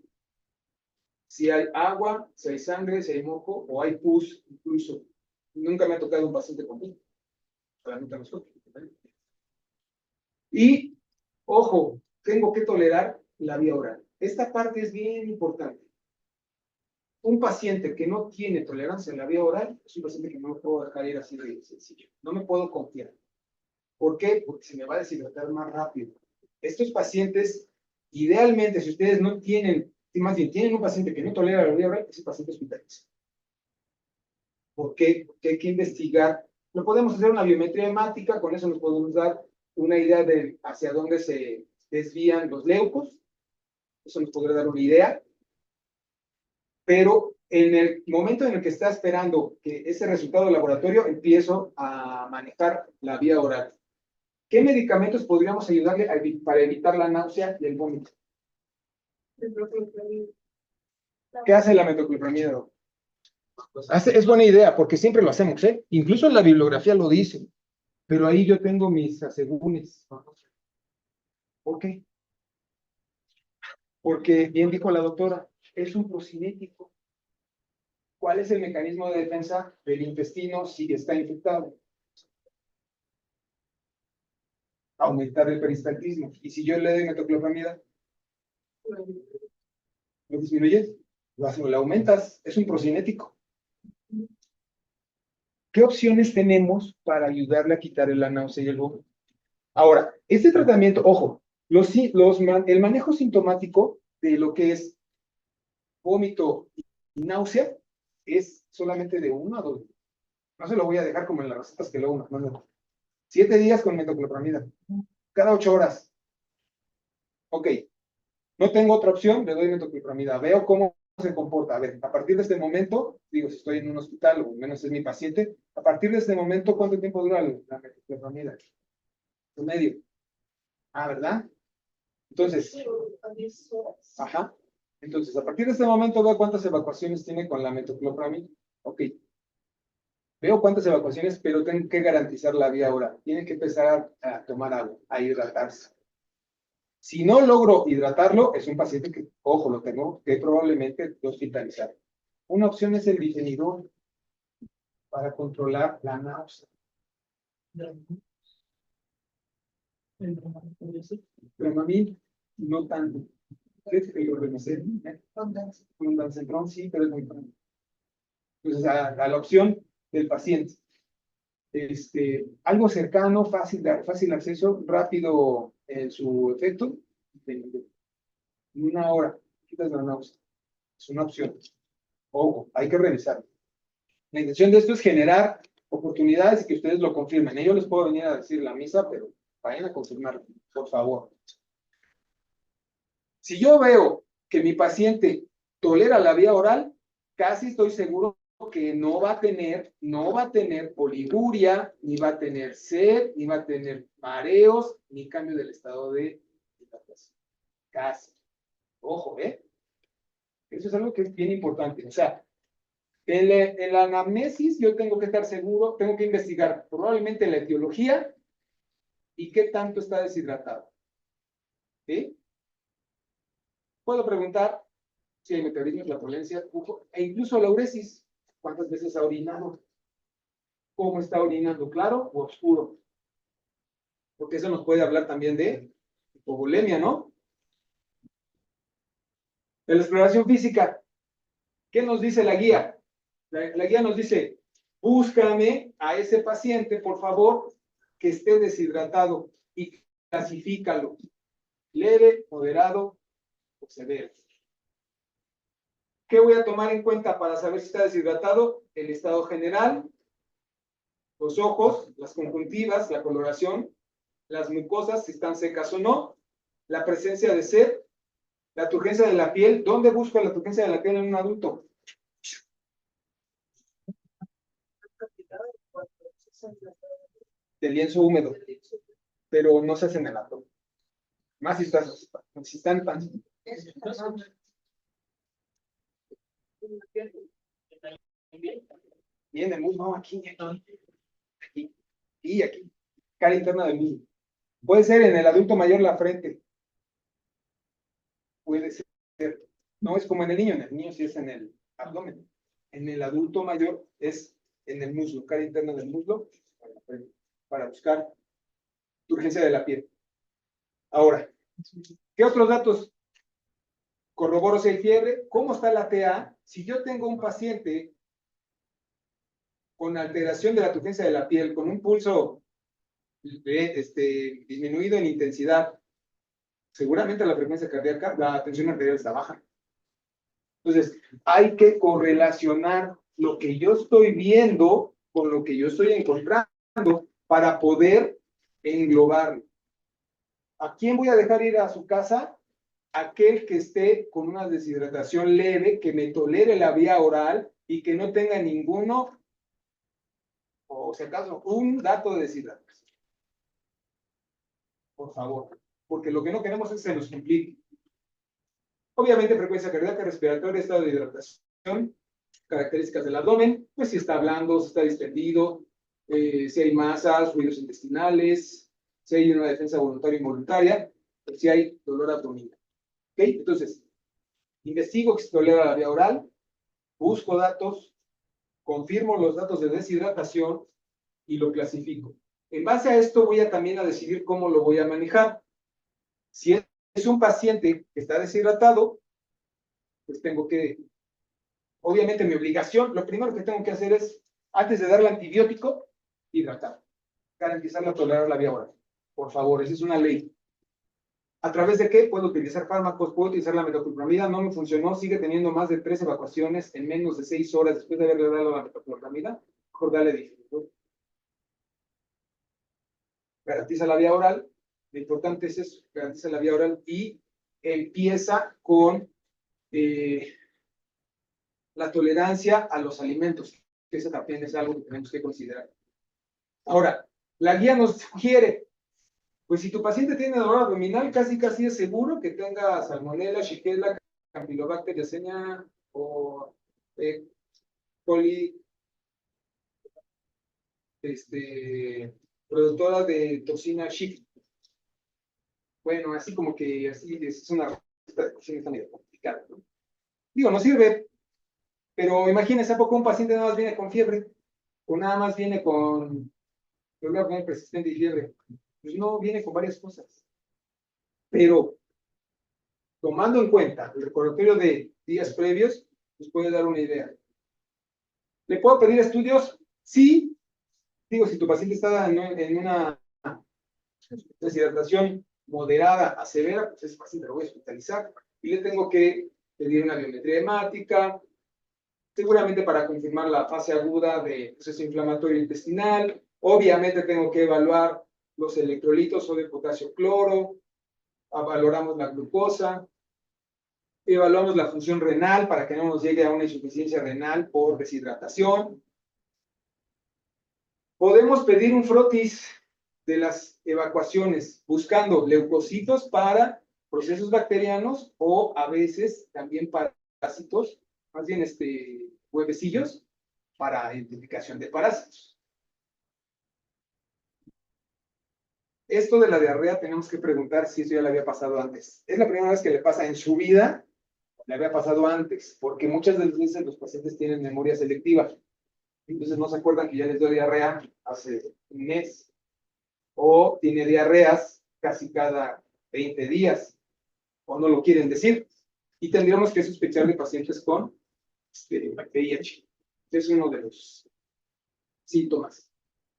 Si hay agua, si hay sangre, si hay moco o hay pus, incluso. Nunca me ha tocado un paciente conmigo. Y, ojo, tengo que tolerar la vía oral. Esta parte es bien importante. Un paciente que no tiene tolerancia en la vía oral es un paciente que no me puedo dejar ir así de sencillo. No me puedo confiar. ¿Por qué? Porque se me va a deshidratar más rápido. Estos pacientes, idealmente, si ustedes no tienen, si más bien tienen un paciente que no tolera la vía oral, ese paciente hospitaliza. ¿Por qué? Porque hay que investigar. No podemos hacer una biometría hemática, con eso nos podemos dar una idea de hacia dónde se desvían los leucos. Eso nos podría dar una idea. Pero en el momento en el que está esperando que ese resultado del laboratorio, empiezo a manejar la vía oral. ¿Qué medicamentos podríamos ayudarle para evitar la náusea y el vómito? ¿Qué hace la metoclopramida? Es buena idea, porque siempre lo hacemos, ¿eh? Incluso en la bibliografía lo dice, pero ahí yo tengo mis asegúnes. ¿Por qué? Porque, bien dijo la doctora, es un procinético. ¿Cuál es el mecanismo de defensa del intestino si está infectado? Aumentar el peristaltismo. Y si yo le doy metoclopramida, ¿lo disminuyes? Lo aumentas. Es un procinético. ¿Qué opciones tenemos para ayudarle a quitar la náusea y el vómito? Ahora, este tratamiento, ojo, el manejo sintomático de lo que es vómito y náusea es solamente de 1 a 2 días. No se lo voy a dejar como en las recetas que luego nos mandan. 7 días con metoclopramida. Cada 8 horas. Ok. No tengo otra opción, le doy metoclopramida. Veo cómo se comporta. A ver, a partir de este momento, digo, si estoy en un hospital o menos es mi paciente, a partir de este momento, ¿cuánto tiempo dura la metoclopramida? Un medio. Ah, ¿verdad? Entonces, ajá. Entonces, a partir de este momento veo cuántas evacuaciones tiene con la metoclopramida. Ok. Veo cuántas evacuaciones, pero tengo que garantizar la vía oral. Tiene que empezar a tomar agua, a hidratarse. Si no logro hidratarlo, es un paciente que, ojo, lo tengo que probablemente hospitalizar. Una opción es el difenidrol para controlar la náusea. Dramamine, no tanto. Es que lo revisé. Con dancetrón sí, pero es muy bueno. Entonces, a la opción del paciente. Algo cercano, fácil acceso, rápido en su efecto. En una hora, quitas la náusea. Es una opción. Ojo, hay que revisarlo. La intención de esto es generar oportunidades y que ustedes lo confirmen. Yo les puedo venir a decir la misa, pero vayan a confirmarlo, por favor. Si yo veo que mi paciente tolera la vía oral, casi estoy seguro que no va a tener poliguria, ni va a tener sed, ni va a tener mareos, ni cambio del estado de hidratación. Casi. Ojo, ¿eh? Eso es algo que es bien importante. O sea, en la anamnesis yo tengo que estar seguro, tengo que investigar probablemente la etiología y qué tanto está deshidratado. ¿Sí? Puedo preguntar si hay meteorismo, flatulencia, e incluso la uresis. ¿Cuántas veces ha orinado? ¿Cómo está orinando? ¿Claro o oscuro? Porque eso nos puede hablar también de hipovolemia, ¿no? De la exploración física, ¿qué nos dice la guía? La guía nos dice, búscame a ese paciente, por favor, que esté deshidratado y clasifícalo. Leve, moderado o severo. ¿Qué voy a tomar en cuenta para saber si está deshidratado? El estado general, los ojos, las conjuntivas, la coloración, las mucosas, si están secas o no, la presencia de sed, la turgencia de la piel. ¿Dónde busco la turgencia de la piel en un adulto? Del lienzo húmedo, pero no se hace en el abdomen. Más si están tan... Bien, el muslo, no, aquí, y aquí. Cara interna del muslo. Puede ser en el adulto mayor la frente. Puede ser. No es como en el niño sí es en el abdomen. En el adulto mayor es en el muslo, cara interna del muslo, para buscar turgencia de la piel. Ahora, ¿qué otros datos? Corroboro si hay fiebre. ¿Cómo está la TA? Si yo tengo un paciente con alteración de la turgencia de la piel, con un pulso disminuido en intensidad, seguramente la frecuencia cardíaca, la tensión arterial está baja. Entonces, hay que correlacionar lo que yo estoy viendo con lo que yo estoy encontrando para poder englobarlo. ¿A quién voy a dejar ir a su casa? Aquel que esté con una deshidratación leve, que me tolere la vía oral y que no tenga ninguno, o si acaso, un dato de deshidratación. Por favor, porque lo que no queremos es que se nos complique. Obviamente, frecuencia cardíaca, respiratoria, estado de hidratación, características del abdomen, pues si está blando, si está distendido, si hay masas, ruidos intestinales, si hay una defensa voluntaria o involuntaria, pues si hay dolor abdominal. ¿Ok? Entonces, investigo que se tolera la vía oral, busco datos, confirmo los datos de deshidratación y lo clasifico. En base a esto voy a también a decidir cómo lo voy a manejar. Si es un paciente que está deshidratado, pues tengo que, obviamente mi obligación, lo primero que tengo que hacer es, antes de darle antibiótico, hidratar. Garantizar la tolerar la vía oral. Por favor, esa es una ley. ¿A través de qué? Puedo utilizar fármacos, puedo utilizar la metoclopramida, no me funcionó, sigue teniendo más de 3 evacuaciones en menos de 6 horas después de haberle dado la metoclopramida, mejor dale difusor. Garantiza la vía oral, lo importante es eso, garantiza la vía oral y empieza con la tolerancia a los alimentos, que eso también es algo que tenemos que considerar. Ahora, la guía nos sugiere, pues si tu paciente tiene dolor abdominal, casi es seguro que tenga salmonella, shigella, Campylobacter jacenia o coli, productora de toxina Shift. Bueno, así como que así es una cuestión está medio complicada, ¿no? Digo, no sirve, pero imagínense, ¿a poco un paciente nada más viene con fiebre? O nada más viene con dolor abdominal persistente y fiebre. Pues no, viene con varias cosas. Pero tomando en cuenta el recordatorio de días previos, nos puede dar una idea. ¿Le puedo pedir estudios? Sí. Digo, si tu paciente está en una deshidratación moderada a severa, pues ese paciente lo voy a hospitalizar y le tengo que pedir una biometría hemática, seguramente para confirmar la fase aguda de proceso inflamatorio intestinal. Obviamente tengo que evaluar los electrolitos o de potasio cloro, valoramos la glucosa, evaluamos la función renal para que no nos llegue a una insuficiencia renal por deshidratación. Podemos pedir un frotis de las evacuaciones buscando leucocitos para procesos bacterianos o a veces también parásitos, más bien huevecillos para identificación de parásitos. Esto de la diarrea tenemos que preguntar si eso ya le había pasado antes. ¿Es la primera vez que le pasa en su vida? Le había pasado antes, porque muchas de las veces los pacientes tienen memoria selectiva. Entonces no se acuerdan que ya les dio diarrea hace un mes. O tiene diarreas casi cada 20 días. O no lo quieren decir. Y tendríamos que sospechar de pacientes con VIH. Es uno de los síntomas.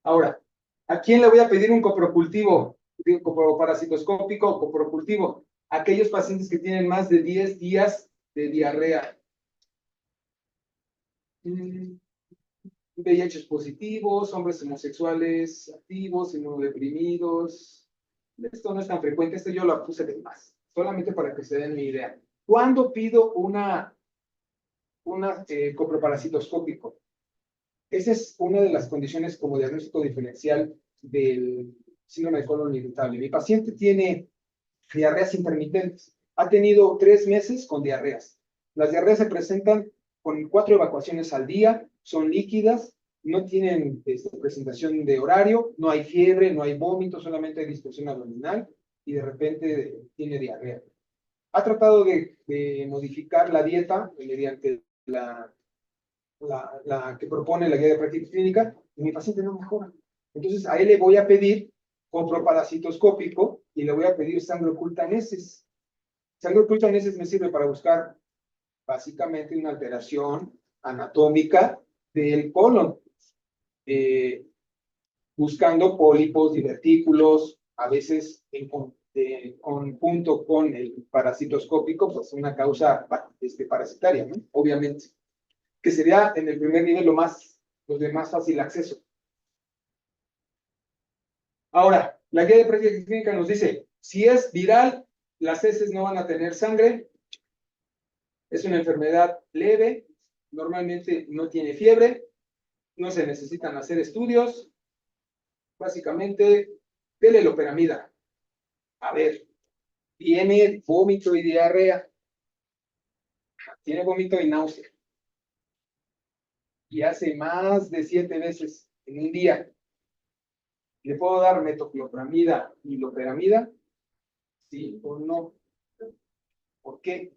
Ahora, ¿a quién le voy a pedir un coprocultivo? Coproparasitoscópico o coprocultivo. Aquellos pacientes que tienen más de 10 días de diarrea. VIH positivos, hombres homosexuales activos, inmunodeprimidos. Esto no es tan frecuente, esto yo lo puse de más, solamente para que se den una idea. ¿Cuándo pido una coproparasitoscópico? Esa es una de las condiciones como diagnóstico diferencial del síndrome de colon irritable. Mi paciente tiene diarreas intermitentes. Ha tenido 3 meses con diarreas. Las diarreas se presentan con 4 evacuaciones al día, son líquidas, no tienen presentación de horario, no hay fiebre, no hay vómito, solamente hay distorsión abdominal y de repente tiene diarrea. Ha tratado de modificar la dieta mediante la que propone la guía de práctica clínica y mi paciente no mejora. Entonces a él le voy a pedir coproparasitoscópico y le voy a pedir sangre oculta en heces. Sangre oculta en heces me sirve para buscar básicamente una alteración anatómica del colon, buscando pólipos, divertículos, a veces en conjunto con el parasitoscópico, pues una causa parasitaria, ¿no? Obviamente, que sería en el primer nivel los de más fácil acceso. Ahora, la guía de práctica clínica nos dice, si es viral, las heces no van a tener sangre, es una enfermedad leve, normalmente no tiene fiebre, no se necesitan hacer estudios, básicamente, loperamida. A ver, tiene vómito y diarrea, tiene vómito y náusea, y hace más de 7 veces en un día. ¿Le puedo dar metoclopramida y loperamida? ¿Sí o no? ¿Por qué?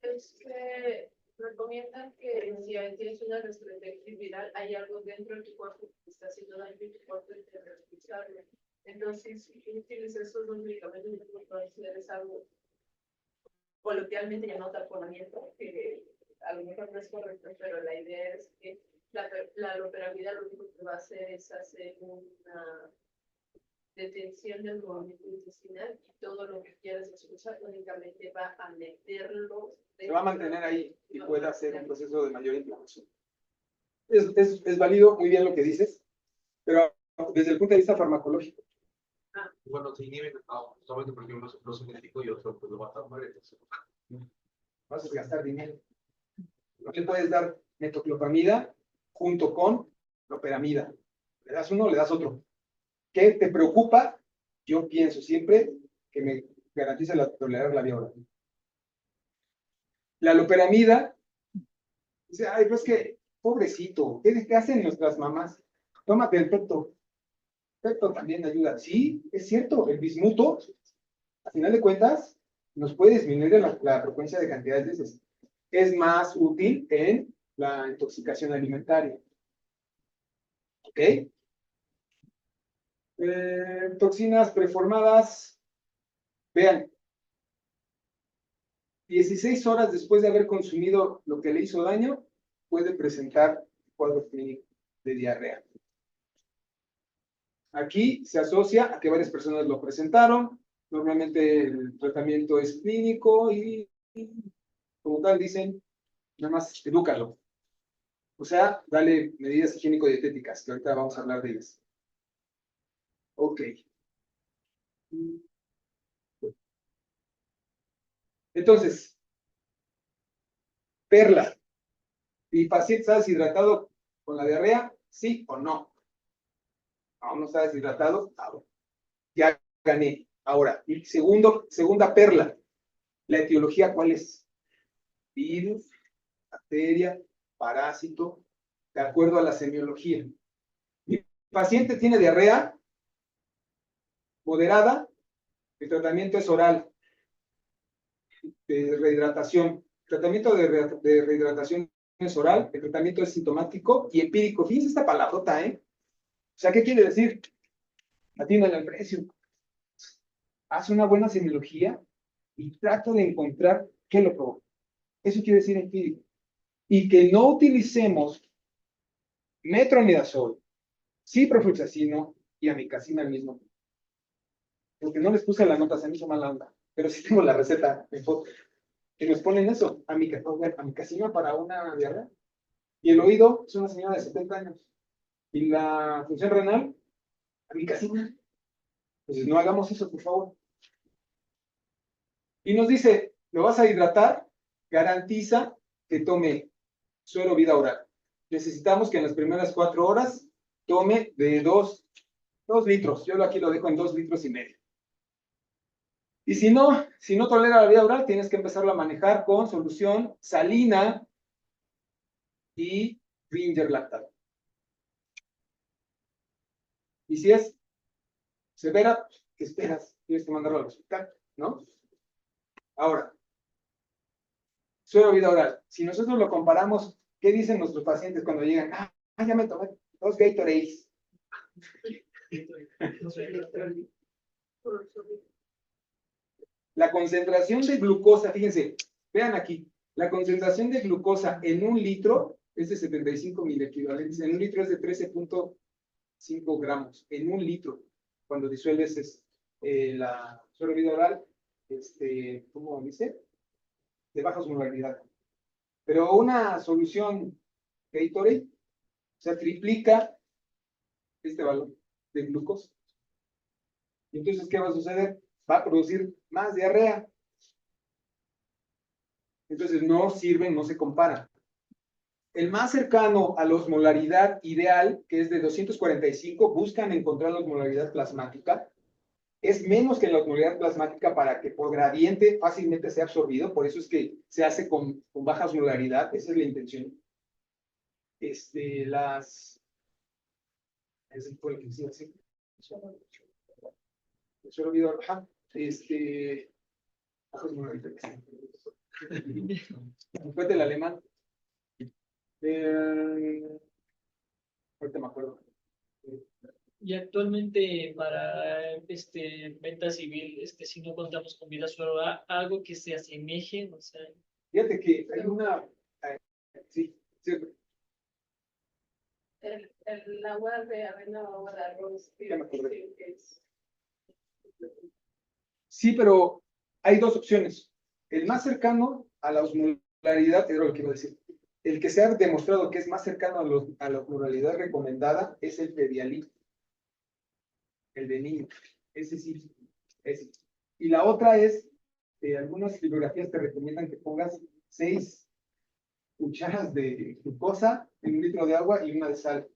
Es que recomiendan que si tienes una gastroenteritis viral, hay algo dentro de tu cuerpo que está haciendo daño y tu cuerpo es responsable. Entonces, si tú utilizas esos dos medicamentos, es algo coloquialmente llamado taponamiento, que a lo mejor no es correcto, pero la idea es que la loperamida lo único que va a hacer es hacer una detención del movimiento intestinal y todo lo que quieras expulsar únicamente va a meterlo. Se va a mantener ahí y puede hacer un proceso de mayor inflamación. Es válido, muy bien lo que dices, pero desde el punto de vista farmacológico. Bueno, se inhiben, solamente porque uno es científico y otro pues lo va a tomar. Vas a gastar dinero. No le puedes dar metoclopramida junto con loperamida. Le das uno, le das otro. ¿Qué te preocupa? Yo pienso siempre que me garantice la tolerancia a la vía oral. La loperamida, dice, ay, pues que, pobrecito, ¿qué hacen nuestras mamás? Tómate el pepto. Pepto también ayuda. Sí, es cierto, el bismuto, a final de cuentas, nos puede disminuir la frecuencia de cantidades de veces. Es más útil en la intoxicación alimentaria. ¿Ok? Toxinas preformadas. Vean, 16 horas después de haber consumido lo que le hizo daño, puede presentar cuadro clínico de diarrea. Aquí se asocia a que varias personas lo presentaron. Normalmente el tratamiento es clínico y como tal dicen, nada más edúcalo. O sea, dale medidas higiénico-dietéticas, que ahorita vamos a hablar de ellas. Ok. Entonces, perla. ¿Y paciente está deshidratado con la diarrea? ¿Sí o no? Aún no está deshidratado. Ya gané. Ahora, y segunda perla. La etiología, ¿cuál es? Virus, bacteria, parásito, de acuerdo a la semiología. Mi paciente tiene diarrea moderada, el tratamiento es oral, de rehidratación. El tratamiento de rehidratación es oral, el tratamiento es sintomático y empírico. Fíjense esta palabrota, ¿eh? O sea, ¿qué quiere decir? Atiéndale al precio. Haz una buena semiología y trata de encontrar qué lo provoca. Eso quiere decir empírico. Y que no utilicemos metronidazol, ciprofloxacino y amicacina al mismo tiempo. Porque no les puse la nota, se me hizo mala onda. Pero sí tengo la receta en foto. Que nos ponen eso, amicacina para una diarrea. Y el oído es una señora de 70 años. Y la función renal, amicacina. Entonces no hagamos eso, por favor. Y nos dice, lo vas a hidratar, garantiza que tome suero vida oral. Necesitamos que en las primeras 4 horas tome de 2 litros. Yo aquí lo dejo en 2,5 litros. Y si no tolera la vía oral, tienes que empezarlo a manejar con solución salina y Ringer lactato. Y si es severa, ¿qué esperas? Tienes que mandarlo al hospital, ¿no? Ahora, suero vida oral. Si nosotros lo comparamos, ¿qué dicen nuestros pacientes cuando llegan? Ya me tomé 2 Gatorades. La concentración de glucosa, fíjense, vean aquí, la concentración de glucosa en 1 litro es de 75 milequivalentes, en 1 litro es de 13,5 gramos, en 1 litro, cuando disuelves la suero vida oral, ¿cómo dice? De baja osmolaridad. Pero una solución Gatorade, o sea, triplica este valor de glucosa. Y entonces, ¿qué va a suceder? Va a producir más diarrea. Entonces, no sirven, no se comparan. El más cercano a la osmolaridad ideal, que es de 245, buscan encontrar la osmolaridad plasmática. Es menos que la osmolaridad plasmática para que por gradiente fácilmente sea absorbido. Por eso es que se hace con baja osmolaridad. Esa es la intención. Ese fue lo que decía, sí. Se me olvidó. Baja osmolaridad. Después del alemán. Ahorita me acuerdo. Y actualmente para venta civil, si no contamos con vida suero, algo que se asemeje, o sea, Fíjate que hay una. Sí, sí. El agua de avena o agua de arroz. Ya me acordé. Es- Sí, pero hay dos opciones. El más cercano a la osmolaridad, era lo que iba a decir. El que se ha demostrado que es más cercano a la osmolaridad recomendada es el Pedialit, el de niño. Ese sí, ese. Y la otra es, algunas bibliografías te recomiendan que pongas 6 cucharas de glucosa en 1 litro de agua y una de sal.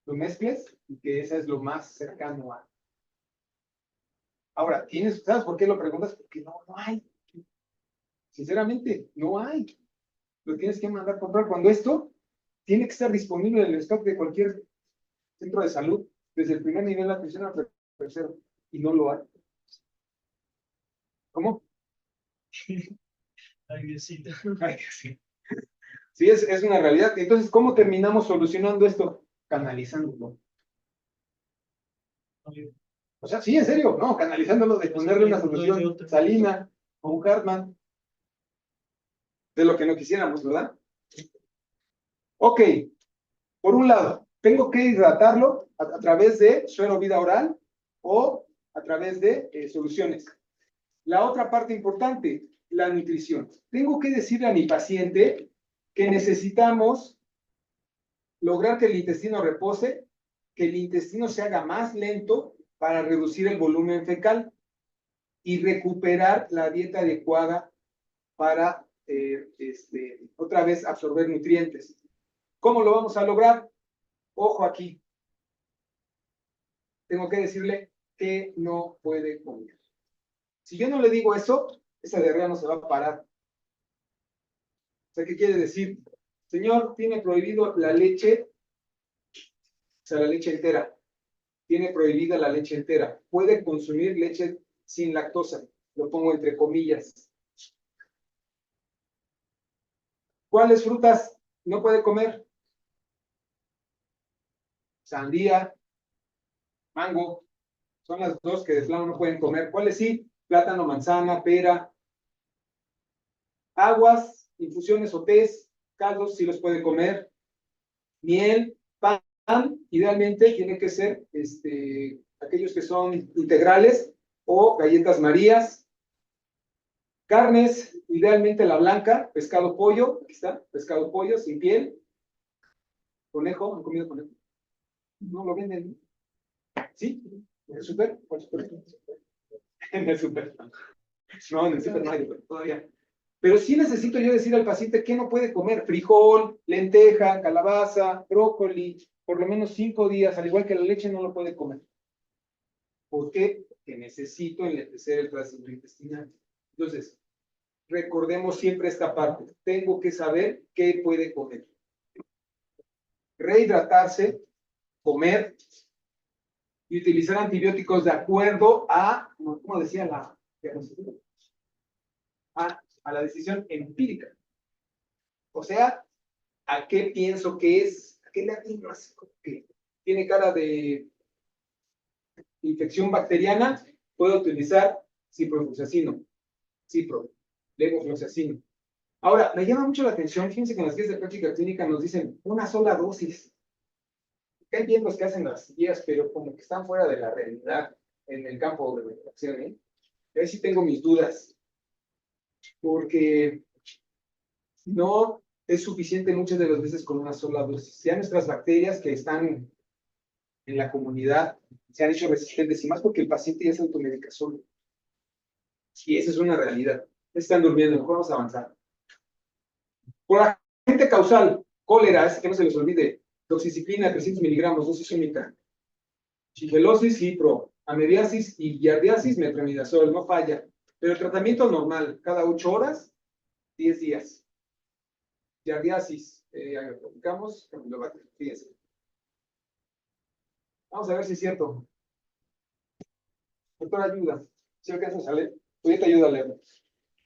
Lo mezcles y que esa es lo más cercano a. Ahora, ¿sabes por qué lo preguntas? Porque no hay. Sinceramente, no hay. Lo tienes que mandar a comprar. Cuando esto tiene que estar disponible en el stock de cualquier centro de salud, desde el primer nivel de atención al tercero, y no lo hay. ¿Cómo? Ay, Diosito. Ay, sí. Sí, es una realidad. Entonces, ¿cómo terminamos solucionando esto? Canalizándolo. O sea, sí, en serio, no, canalizándolo, de ponerle una solución salina o un Hartmann, de lo que no quisiéramos, ¿verdad? Ok, por un lado, tengo que hidratarlo a través de suero vida oral o a través de soluciones. La otra parte importante, la nutrición. Tengo que decirle a mi paciente que necesitamos lograr que el intestino repose, que el intestino se haga más lento para reducir el volumen fecal y recuperar la dieta adecuada para otra vez absorber nutrientes. ¿Cómo lo vamos a lograr? Ojo aquí. Tengo que decirle que no puede comer. Si yo no le digo eso, esa diarrea no se va a parar. O sea, ¿qué quiere decir? Señor, tiene prohibido la leche, o sea, la leche entera. Tiene prohibida la leche entera. Puede consumir leche sin lactosa. Lo pongo entre comillas. ¿Cuáles frutas no puede comer? Sandía, mango. Son las dos que de plano no pueden comer. ¿Cuáles sí? Plátano, manzana, pera. Aguas, infusiones o tés, caldos sí los puede comer. Miel, pan, idealmente tiene que ser aquellos que son integrales o galletas marías. Carnes, idealmente la blanca, pescado, pollo, aquí está, pescado, pollo, sin piel. Conejo, ¿han comido conejo? No lo venden. ¿Sí? ¿En el súper? ¿Cuál súper? En el súper. No, en el súper no hay todavía. Pero sí necesito yo decir al paciente que no puede comer frijol, lenteja, calabaza, brócoli, por lo menos 5 días, al igual que la leche no lo puede comer. ¿Por qué? Porque necesito enlentecer el tránsito intestinal. Entonces, recordemos siempre esta parte. Tengo que saber qué puede comer. Rehidratarse, comer y utilizar antibióticos de acuerdo a, como decía a la decisión empírica. O sea, ¿a qué pienso que es? ¿A qué le atino así? Que tiene cara de infección bacteriana, puedo utilizar ciprofloxacino, cipro, levofloxacino. Ahora, me llama mucho la atención, fíjense que en las guías de práctica clínica nos dicen una sola dosis. Hay bien los que hacen las guías, pero como que están fuera de la realidad en el campo de la acción, ¿eh? Ahí sí tengo mis dudas, porque no es suficiente muchas de las veces con una sola dosis. Ya nuestras bacterias que están en la comunidad se han hecho resistentes y más porque el paciente ya se automedica solo. Y esa es una realidad. Están durmiendo, mejor vamos a avanzar. Por agente causal, cólera, que no se les olvide, doxiciclina, 300 miligramos, dosis única. Shigellosis, cipro, ameriasis y giardiasis, metronidazol, no falla. Pero el tratamiento normal, cada 8 horas, 10 días. Giardiasis, aplicamos, fíjense. Vamos a ver si es cierto. Doctor, ayuda. ¿Sí alcanzas a leer? Ahorita ayuda a leer.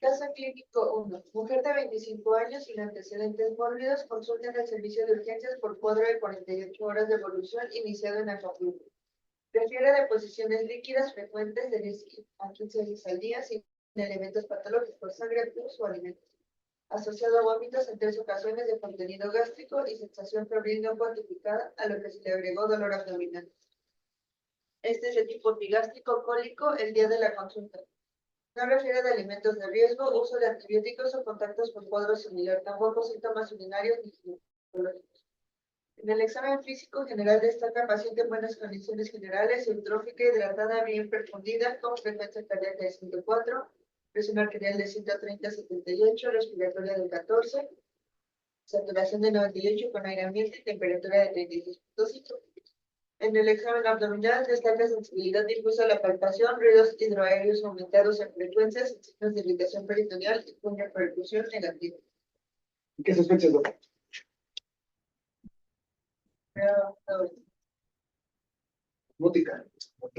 Caso clínico 1. Mujer de 25 años sin antecedentes mórbidos consulta en el servicio de urgencias por cuadro de 48 horas de evolución iniciado en Acapulco. Refiere a deposiciones líquidas frecuentes de 10 a 15 veces al día sin elementos patológicos, sangre, pus o alimentos. Asociado a vómitos en 3 ocasiones de contenido gástrico y sensación febril no cuantificada, a lo que se le agregó dolor abdominal. Este es el tipo epigástrico cólico el día de la consulta. No refiere de alimentos de riesgo, uso de antibióticos o contactos con cuadro similar, tampoco síntomas urinarios ni ginecológicos. En el examen físico general destaca paciente en buenas condiciones generales, eutrófica, hidratada, bien perfundida, con frecuencia cardíaca de 104, presión arterial de 130-78, respiratoria de 14, saturación de 98 con aire ambiente y temperatura de 36.5. En el examen abdominal destaca sensibilidad difusa a la palpación, ruidos hidroaéreos aumentados en frecuencias, signos de irritación peritoneal y una percusión negativa. ¿Qué sospechas, doctor? Mútica. Ok.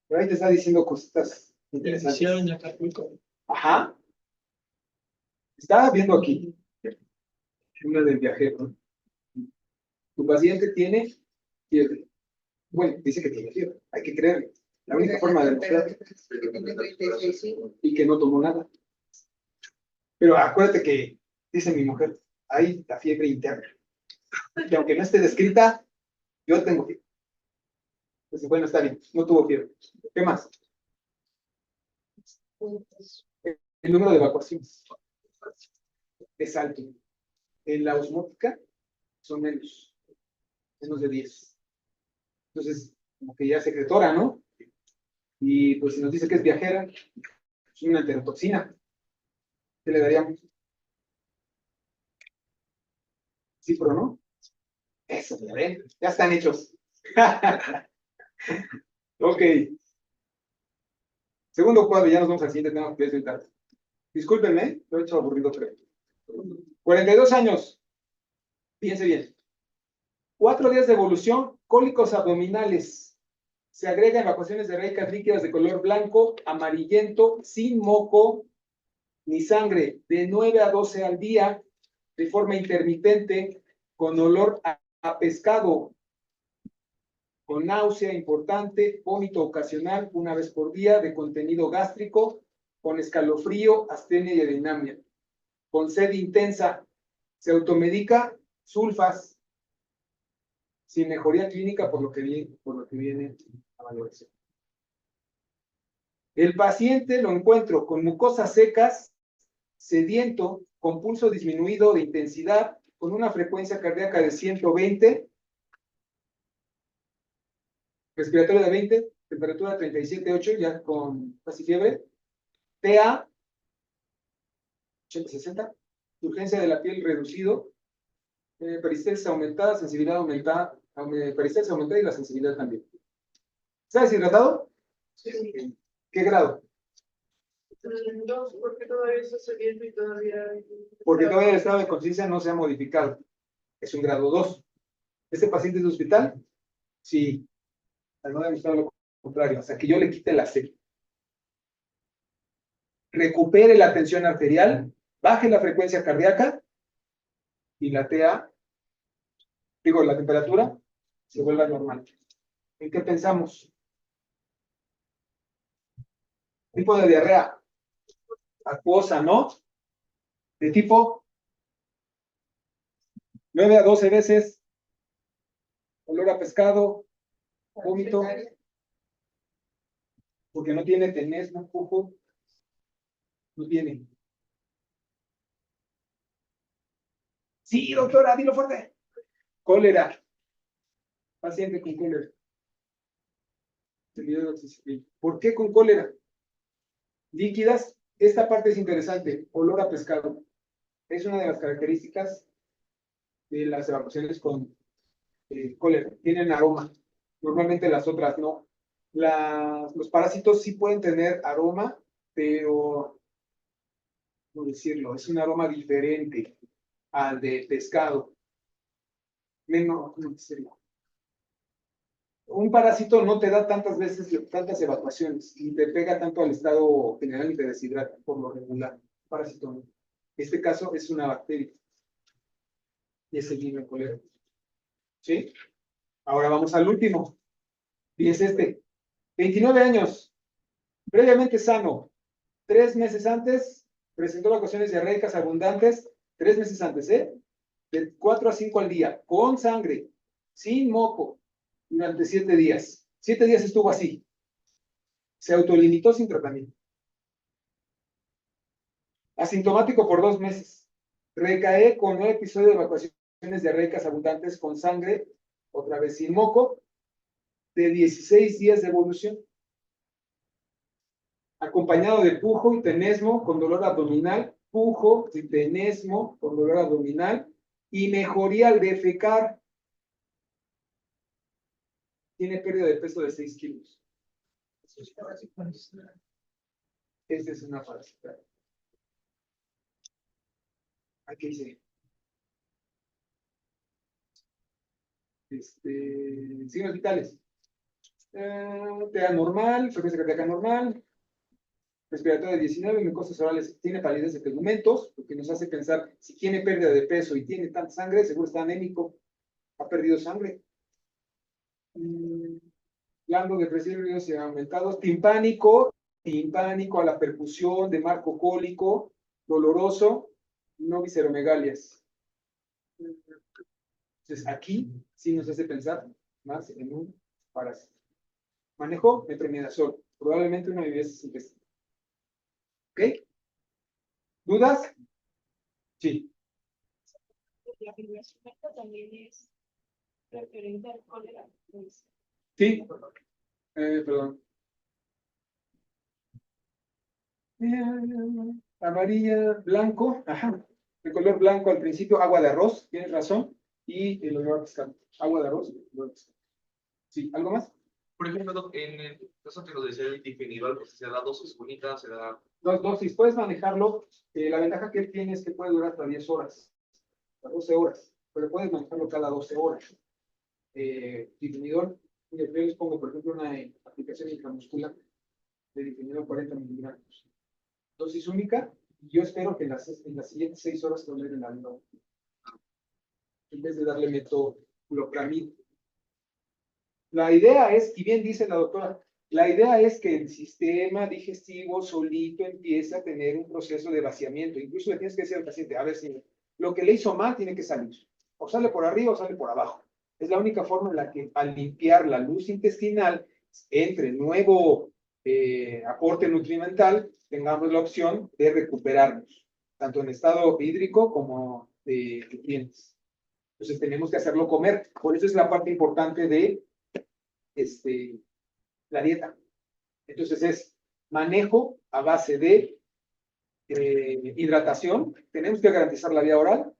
Pero ahí te está diciendo cositas interesantes. Iniciaron en Acapulco. Ajá. Estaba viendo aquí. Una del viajero. Tu paciente tiene fiebre. Bueno, dice que tiene fiebre. Hay que creerle. La única forma de demostrar y que no tomó nada. Pero acuérdate que, dice mi mujer, hay la fiebre interna. Que aunque no esté descrita, yo tengo fiebre. Entonces, bueno, está bien, no tuvo fiebre. ¿Qué más? El número de evacuaciones es alto. En la osmótica son menos de 10. Entonces, como que ya es secretora, ¿no? Y pues si nos dice que es viajera, es una enterotoxina. ¿Qué le daríamos? Cipro, ¿no? Eso, ya ven, ya están hechos. Ok. Segundo cuadro, ya nos vamos al siguiente tema porque ya estoy tarde. Discúlpenme, lo he hecho aburrido, pero. 42 años. Fíjense bien. 4 días de evolución, cólicos abdominales. Se agrega evacuaciones diarreicas líquidas de color blanco, amarillento, sin moco ni sangre, de 9 a 12 al día, de forma intermitente, con olor a pescado, con náusea importante, vómito ocasional una vez por día, de contenido gástrico, con escalofrío, astenia y adinamia, con sed intensa, se automedica sulfas, sin mejoría clínica por lo que viene a valoración. El paciente lo encuentro con mucosas secas, sediento, con pulso disminuido de intensidad, con una frecuencia cardíaca de 120, respiratorio de 20, temperatura 37,8, ya con casi fiebre, TA 80-60, urgencia de la piel reducido, peristalsis aumentada, sensibilidad aumentada, peristalsis aumentada y la sensibilidad también. ¿Está deshidratado? Sí. ¿Qué grado? Dos, porque todavía está saliendo y todavía. Porque todavía el estado de conciencia no se ha modificado. Es un grado 2. ¿Este paciente es de hospital? Sí. No ha demostrado lo contrario. Hasta que yo le quite la sed. Recupere la tensión arterial, baje la frecuencia cardíaca y la TA, la temperatura, se vuelva normal. ¿En qué pensamos? Tipo de diarrea acuosa, ¿no? De tipo 9 a 12 veces, olor a pescado, vómito, porque no tiene tenesmo, pujo, no tiene. Sí, doctora, dilo fuerte. Cólera. Paciente con cólera. ¿Por qué con cólera? Líquidas. Esta parte es interesante. Olor a pescado. Es una de las características de las evacuaciones con cólera. Tienen aroma. Normalmente las otras no. Los parásitos sí pueden tener aroma, pero, ¿cómo decirlo? Es un aroma diferente al de pescado. Menos, ¿cómo decirlo? Un parásito no te da tantas veces, tantas evacuaciones, y te pega tanto al estado general y te deshidrata por lo regular. Parásito no. Este caso es una bacteria. Y es el mismo cólera. ¿Sí? Ahora vamos al último. Y es este. 29 años. Previamente sano. 3 meses antes, presentó evacuaciones diarreicas abundantes. 3 meses antes, ¿eh? De 4 a 5 al día. Con sangre. Sin moco. Durante 7 días. 7 días estuvo así. Se autolimitó sin tratamiento. Asintomático por 2 meses. Recae con un episodio de evacuaciones diarreicas abundantes con sangre, otra vez sin moco, de 16 días de evolución. Acompañado de pujo y tenesmo con dolor abdominal, pujo y tenesmo con dolor abdominal y mejoría al defecar. tiene pérdida de peso de 6 kilos. Esta es una parasitaria. Aquí dice. Signos vitales. TDA normal, frecuencia cardíaca normal, respiratoria de 19, mucosas orales, tiene palidez de tegumentos, lo que nos hace pensar, si tiene pérdida de peso y tiene tanta sangre, seguro está anémico, ha perdido sangre. Glando depresivo se ha aumentado, timpánico a la percusión de marco cólico, doloroso, no visceromegalias. Entonces aquí sí nos hace pensar más en un parásito. Manejo metronidazol, probablemente una IBS intestinal. ¿Ok? ¿Dudas? Sí. La primera supuesta también es referente al cólera. Sí. Perdón. Amarilla, blanco, ajá. El color blanco al principio, agua de arroz, tienes razón. Y el olor a pescado. Agua de arroz, olor a pescado. Sí, ¿algo más? Por ejemplo, Doc, en el caso que nos decía el difenidral, pues se da dosis únicas, se da. Dos dosis, puedes manejarlo. La ventaja que tiene es que puede durar hasta 10 horas, hasta 12 horas, pero puedes manejarlo cada 12 horas. Difenidor, yo les pongo, por ejemplo, una aplicación intramuscular de difenidor 40 miligramos. Dosis única, y yo espero que en las siguientes 6 horas toleren la vida. En vez de darle metoclopramid. La idea es, y bien dice la doctora, la idea es que el sistema digestivo solito empiece a tener un proceso de vaciamiento. Incluso le tienes que decir al paciente, a ver si lo que le hizo mal tiene que salir. O sale por arriba o sale por abajo. Es la única forma en la que al limpiar la luz intestinal entre nuevo aporte nutrimental, tengamos la opción de recuperarnos, tanto en estado hídrico como de nutrientes. Entonces tenemos que hacerlo comer. Por eso es la parte importante de la dieta. Entonces es manejo a base de hidratación. Tenemos que garantizar la vía oral,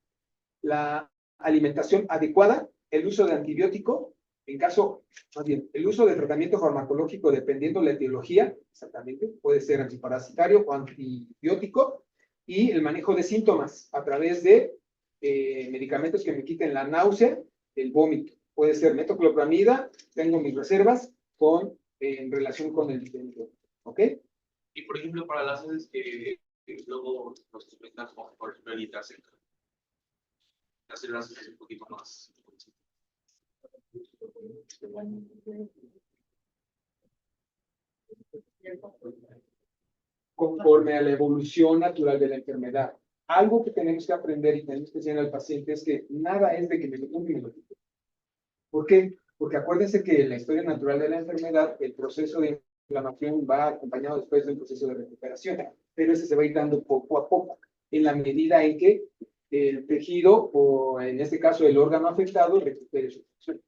la alimentación adecuada, el uso de antibiótico, en caso, más bien, el uso de tratamiento farmacológico dependiendo de la etiología, exactamente, puede ser antiparasitario o antibiótico, y el manejo de síntomas a través de medicamentos que me quiten la náusea, el vómito. Puede ser metoclopramida, tengo mis reservas en relación con el difenidor. ¿Ok? Y por ejemplo, para las sedes que luego nos suspendamos como por ejemplo el Itracen, hacer las sedes un poquito más. Conforme a la evolución natural de la enfermedad. Algo que tenemos que aprender y tenemos que enseñar al paciente es que nada es de que me lo ponga y me lo quite. ¿Por qué? Porque acuérdense que en la historia natural de la enfermedad, el proceso de inflamación va acompañado después de un proceso de recuperación, pero ese se va a ir dando poco a poco, en la medida en que el tejido, o en este caso el órgano afectado, recupere su función.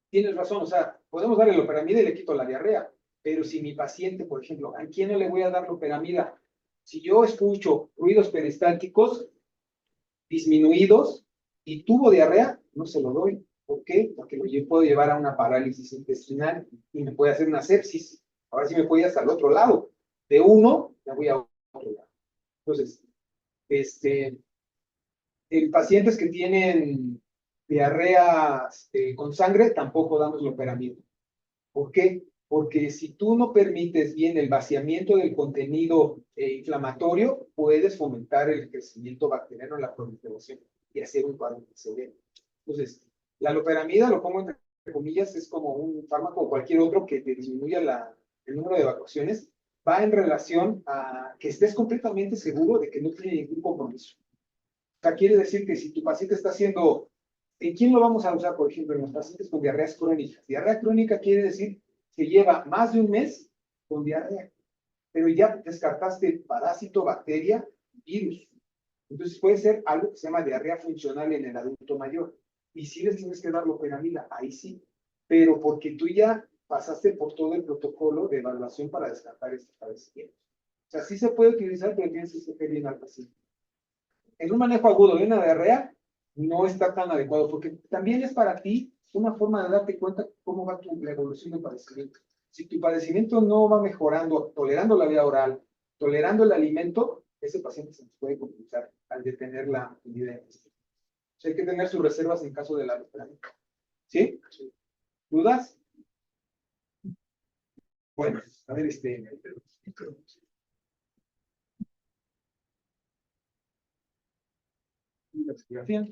Tienes razón, o sea, podemos darle loperamida y le quito la diarrea, pero si mi paciente, por ejemplo, ¿a quién no le voy a dar loperamida? Si yo escucho ruidos peristálticos disminuidos y tuvo diarrea, no se lo doy. ¿Por qué? Porque yo puedo llevar a una parálisis intestinal y me puede hacer una sepsis. Ahora sí me puede ir hasta el otro lado. De uno, me voy a otro lado. Entonces, en pacientes que tienen diarrea con sangre, tampoco damos loperamida. ¿Por qué? Porque si tú no permites bien el vaciamiento del contenido inflamatorio, puedes fomentar el crecimiento bacteriano, la proliferación y hacer un cuadro severo. Entonces, la loperamida, lo pongo entre comillas, es como un fármaco o cualquier otro que te disminuya el número de evacuaciones, va en relación a que estés completamente seguro de que no tiene ningún compromiso. O sea, quiere decir que si tu paciente está haciendo, ¿en quién lo vamos a usar, por ejemplo, en los pacientes con diarreas crónicas? Diarrea crónica quiere decir que lleva más de un mes con diarrea, pero ya descartaste parásito, bacteria, virus. Entonces puede ser algo que se llama diarrea funcional en el adulto mayor. Y si les tienes que dar loperamida, ahí sí, pero porque tú ya pasaste por todo el protocolo de evaluación para descartar estos padecimientos. O sea, sí se puede utilizar, pero tienes que estar bien al paciente. En un manejo agudo de una diarrea, no está tan adecuado, porque también es para ti una forma de darte cuenta cómo va la evolución del padecimiento. Si tu padecimiento no va mejorando, tolerando la vía oral, tolerando el alimento, ese paciente se nos puede complicar al detener la vida. Hay que tener sus reservas en caso de la alopecia. ¿Sí? ¿Dudas? Bueno, a ver, la fotografía.